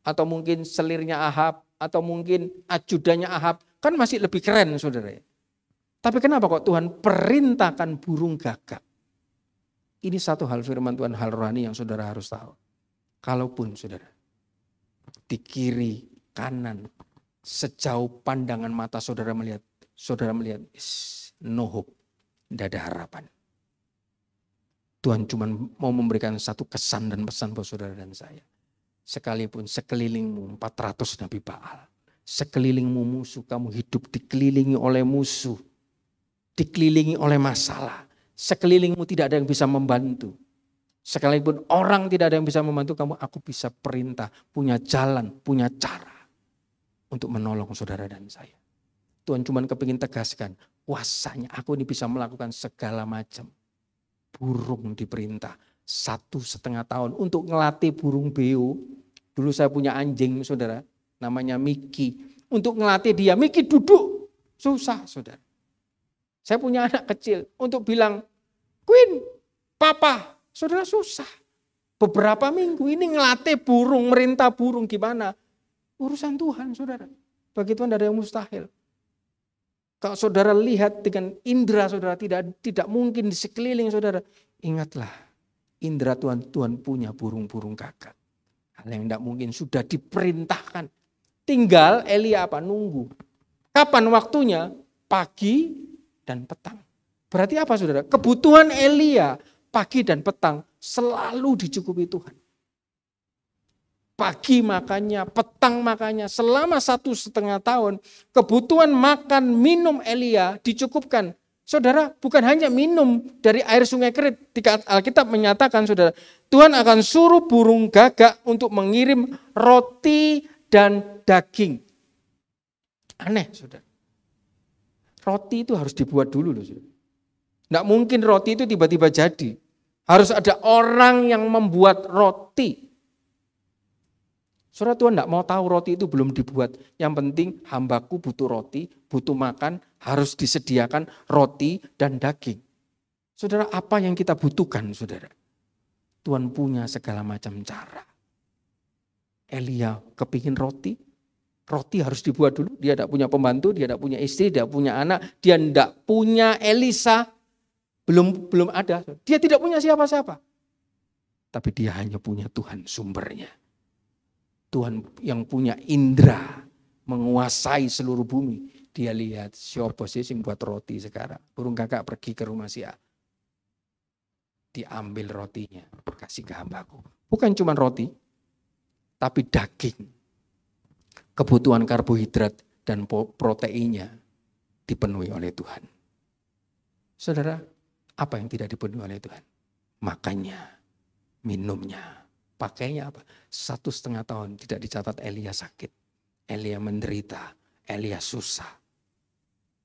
atau mungkin selirnya Ahab, atau mungkin ajudannya Ahab. Kan masih lebih keren, saudara. Tapi kenapa kok Tuhan perintahkan burung gagak? Ini satu hal firman Tuhan, hal rohani yang saudara harus tahu. Kalaupun saudara di kiri, kanan, sejauh pandangan mata saudara melihat no hope, tidak ada harapan. Tuhan cuma mau memberikan satu kesan dan pesan buat saudara dan saya. Sekalipun sekelilingmu 400 nabi Baal, sekelilingmu musuh, kamu hidup dikelilingi oleh musuh, dikelilingi oleh masalah. Sekelilingmu tidak ada yang bisa membantu. Sekalipun orang tidak ada yang bisa membantu kamu, aku bisa perintah, punya jalan, punya cara untuk menolong saudara dan saya. Tuhan cuma kepingin tegaskan, kuasanya aku ini bisa melakukan segala macam. Burung diperintah 1,5 tahun untuk ngelatih burung beo. Dulu saya punya anjing saudara, namanya Miki. Untuk ngelatih dia, Miki duduk, susah saudara. Saya punya anak kecil untuk bilang, Queen, Papa, saudara susah. Beberapa minggu ini ngelatih burung, merintah burung gimana? Urusan Tuhan saudara. Bagi Tuhan tidak ada yang mustahil. Kalau saudara lihat dengan indera saudara tidak mungkin di sekeliling saudara. Ingatlah, indera Tuhan punya burung-burung gagak. Hal yang tidak mungkin sudah diperintahkan. Tinggal Elia nunggu. Kapan waktunya? Pagi dan petang. Berarti apa saudara? Kebutuhan Elia pagi dan petang selalu dicukupi Tuhan. Pagi makannya, petang makannya, selama 1,5 tahun kebutuhan makan minum Elia dicukupkan. Saudara, bukan hanya minum dari air sungai Kerit. Alkitab menyatakan saudara, Tuhan akan suruh burung gagak untuk mengirim roti dan daging. Aneh saudara. Roti itu harus dibuat dulu loh saudara. Tidak mungkin roti itu tiba-tiba jadi. Harus ada orang yang membuat roti. Saudara, Tuhan tidak mau tahu roti itu belum dibuat. Yang penting hambaku butuh roti, butuh makan, harus disediakan roti dan daging. Saudara, apa yang kita butuhkan, saudara? Tuhan punya segala macam cara. Elia kepingin roti harus dibuat dulu. Dia tidak punya pembantu, dia tidak punya istri, dia tidak punya anak, dia tidak punya Elisa, belum ada. Dia tidak punya siapa-siapa. Tapi dia hanya punya Tuhan sumbernya. Tuhan yang punya indera, menguasai seluruh bumi. Dia lihat, siapa sih yang buat roti sekarang? Burung gagak pergi ke rumah si A. Diambil rotinya, kasih ke hambaku. Bukan cuma roti, tapi daging. Kebutuhan karbohidrat dan proteinnya dipenuhi oleh Tuhan. Saudara, apa yang tidak dipenuhi oleh Tuhan? Makannya, minumnya, pakainya apa? 1,5 tahun tidak dicatat Elia sakit. Elia menderita, Elia susah.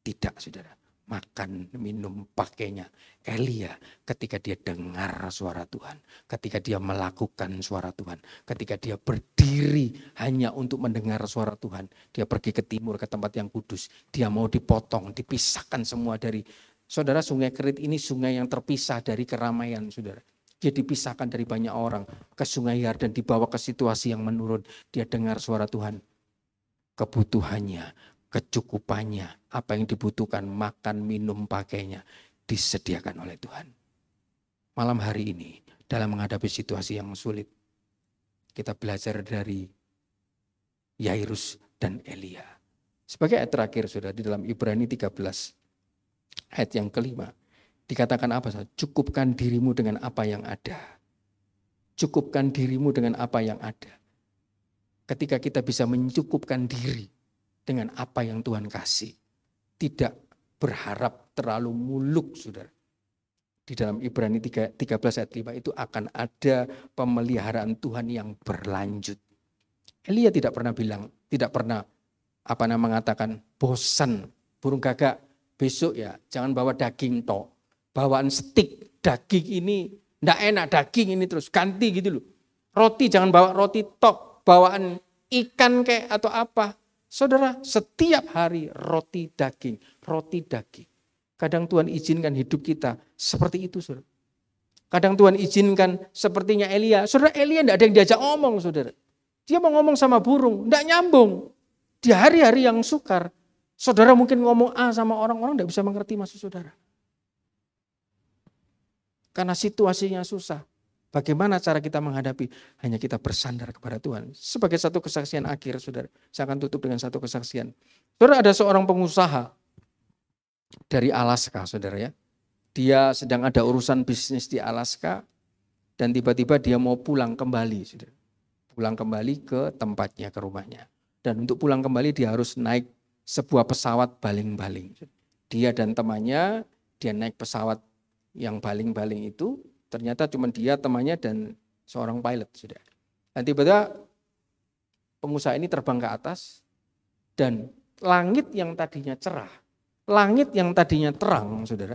Tidak, saudara. Makan, minum, pakainya. Elia ketika dia dengar suara Tuhan. Ketika dia melakukan suara Tuhan. Ketika dia berdiri hanya untuk mendengar suara Tuhan. Dia pergi ke timur, ke tempat yang kudus. Dia mau dipotong, dipisahkan semua dari. Saudara, sungai Kerit ini sungai yang terpisah dari keramaian, saudara. Dia dipisahkan dari banyak orang ke sungai Yordan, dibawa ke situasi yang menurun. Dia dengar suara Tuhan. Kebutuhannya, kecukupannya, apa yang dibutuhkan, makan, minum, pakainya, disediakan oleh Tuhan. Malam hari ini, dalam menghadapi situasi yang sulit, kita belajar dari Yairus dan Elia. Sebagai ayat terakhir, saudara, di dalam Ibrani 13, ayat yang kelima, dikatakan apa? Cukupkan dirimu dengan apa yang ada. Cukupkan dirimu dengan apa yang ada. Ketika kita bisa mencukupkan diri dengan apa yang Tuhan kasih. Tidak berharap terlalu muluk, saudara. Di dalam Ibrani 13 ayat 5 itu akan ada pemeliharaan Tuhan yang berlanjut. Elia tidak pernah bilang, tidak pernah mengatakan bosan, burung gagak, besok ya jangan bawa daging tok. Bawaan stik daging ini enggak enak, daging ini terus ganti gitu loh. Roti jangan bawa roti tok, bawaan ikan kayak atau apa. Saudara, setiap hari roti daging, roti daging. Kadang Tuhan izinkan hidup kita seperti itu, saudara. Kadang Tuhan izinkan sepertinya Elia. Saudara, Elia enggak ada yang diajak ngomong, saudara. Dia mau ngomong sama burung, enggak nyambung. Di hari-hari yang sukar, saudara mungkin ngomong A sama orang-orang enggak bisa mengerti maksud saudara. Karena situasinya susah. Bagaimana cara kita menghadapi? Hanya kita bersandar kepada Tuhan. Sebagai satu kesaksian akhir, saudara. Saya akan tutup dengan satu kesaksian. Saudara, ada seorang pengusaha dari Alaska, saudara ya. Dia sedang ada urusan bisnis di Alaska. Dan tiba-tiba dia mau pulang kembali, saudara. Pulang kembali ke tempatnya, ke rumahnya. Dan untuk pulang kembali dia harus naik sebuah pesawat baling-baling. Dia dan temannya, dia naik pesawat yang baling-baling itu, ternyata cuma dia, temannya, dan seorang pilot, sudah. Dan tiba-tiba pengusaha ini terbang ke atas, dan langit yang tadinya cerah, langit yang tadinya terang, saudara,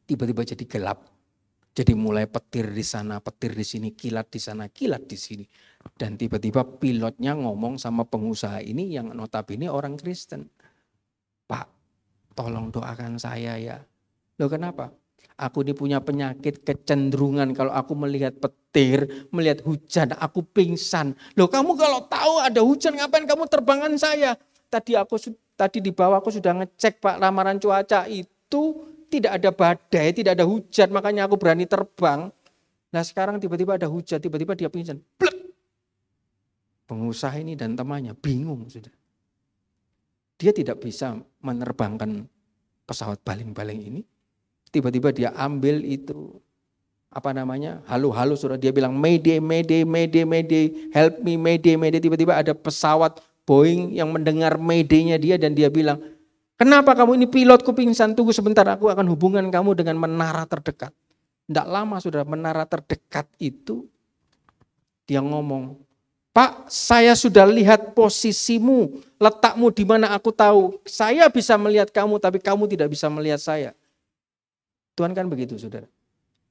tiba-tiba jadi gelap. Jadi mulai petir di sana, petir di sini, kilat di sana, kilat di sini. Dan tiba-tiba pilotnya ngomong sama pengusaha ini yang notabene orang Kristen. Pak, tolong doakan saya ya. Loh kenapa? Aku ini punya penyakit kecenderungan kalau aku melihat petir, melihat hujan, aku pingsan. Loh kamu kalau tahu ada hujan ngapain kamu terbangan saya? Tadi di bawah aku sudah ngecek Pak ramalan cuaca itu tidak ada badai, tidak ada hujan, makanya aku berani terbang. Nah sekarang tiba-tiba ada hujan, tiba-tiba dia pingsan. Blek. Pengusaha ini dan temannya bingung sudah. Dia tidak bisa menerbangkan pesawat baling-baling ini. Tiba-tiba dia ambil itu, halo-halo, saudara. Dia bilang, mayday, mayday, mayday, mayday, help me, mayday, mayday. Tiba-tiba ada pesawat Boeing yang mendengar mayday-nya dia dan dia bilang, kenapa kamu ini pilotku pingsan, tunggu sebentar, aku akan hubungan kamu dengan menara terdekat. Tidak lama, saudara, menara terdekat itu, dia ngomong, Pak, saya sudah lihat posisimu, letakmu di mana aku tahu. Saya bisa melihat kamu, tapi kamu tidak bisa melihat saya. Tuhan kan begitu, saudara.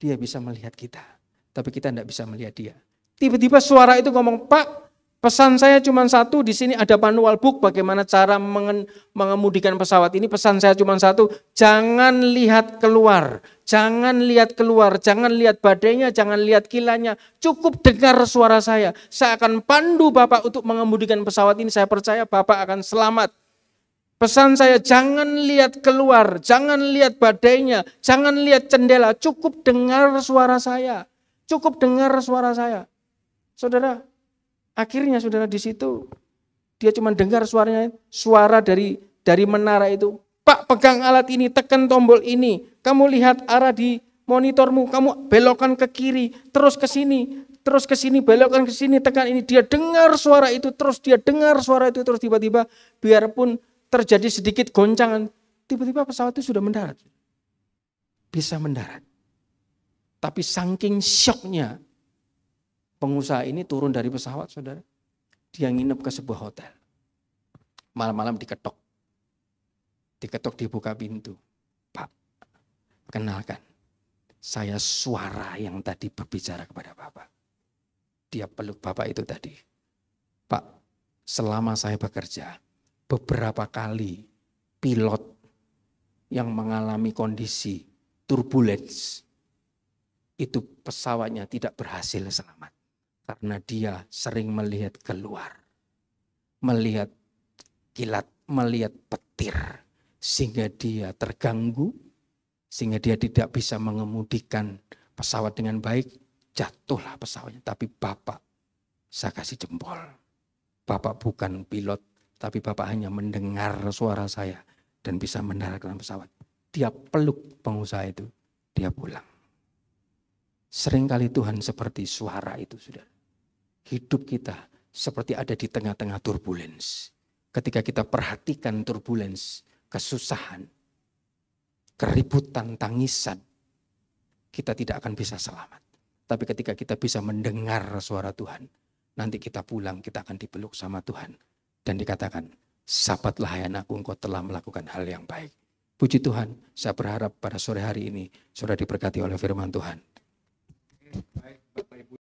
Dia bisa melihat kita, tapi kita tidak bisa melihat dia. Tiba-tiba suara itu ngomong, Pak, Pesan saya cuma satu, di sini ada manual book bagaimana cara mengemudikan pesawat ini. Pesan saya cuma satu, jangan lihat keluar, jangan lihat keluar, jangan lihat badainya, jangan lihat kilanya. Cukup dengar suara saya. Saya akan pandu Bapak untuk mengemudikan pesawat ini. Saya percaya Bapak akan selamat. Pesan saya, jangan lihat keluar, jangan lihat badainya, jangan lihat jendela. Cukup dengar suara saya. Cukup dengar suara saya. Saudara, akhirnya saudara di situ dia cuma dengar suaranya, suara dari menara itu. Pak, pegang alat ini, tekan tombol ini. Kamu lihat arah di monitormu, kamu belokkan ke kiri, terus ke sini, belokkan ke sini, tekan ini. Dia dengar suara itu, terus tiba-tiba biarpun terjadi sedikit goncangan, tiba-tiba pesawat itu sudah mendarat. Bisa mendarat. Tapi saking syoknya, pengusaha ini turun dari pesawat, saudara. Dia nginep ke sebuah hotel. Malam-malam diketok. Dibuka pintu. Pak, kenalkan. Saya suara yang tadi berbicara kepada Bapak. Dia peluk Bapak itu tadi. Pak, selama saya bekerja, beberapa kali pilot yang mengalami kondisi turbulence, itu pesawatnya tidak berhasil selamat. Karena dia sering melihat keluar, melihat kilat, melihat petir. Sehingga dia terganggu, sehingga dia tidak bisa mengemudikan pesawat dengan baik. Jatuhlah pesawatnya. Tapi Bapak, saya kasih jempol. Bapak bukan pilot, tapi Bapak hanya mendengar suara saya dan bisa mendaratkan pesawat. Dia peluk pengusaha itu, dia pulang. Seringkali Tuhan seperti suara itu, saudara. Hidup kita seperti ada di tengah-tengah turbulence. Ketika kita perhatikan turbulence, kesusahan, keributan, tangisan, kita tidak akan bisa selamat. Tapi ketika kita bisa mendengar suara Tuhan, nanti kita pulang, kita akan dipeluk sama Tuhan. Dan dikatakan, sabatlah hai anakku, engkau telah melakukan hal yang baik. Puji Tuhan, saya berharap pada sore hari ini, saudara diberkati oleh firman Tuhan.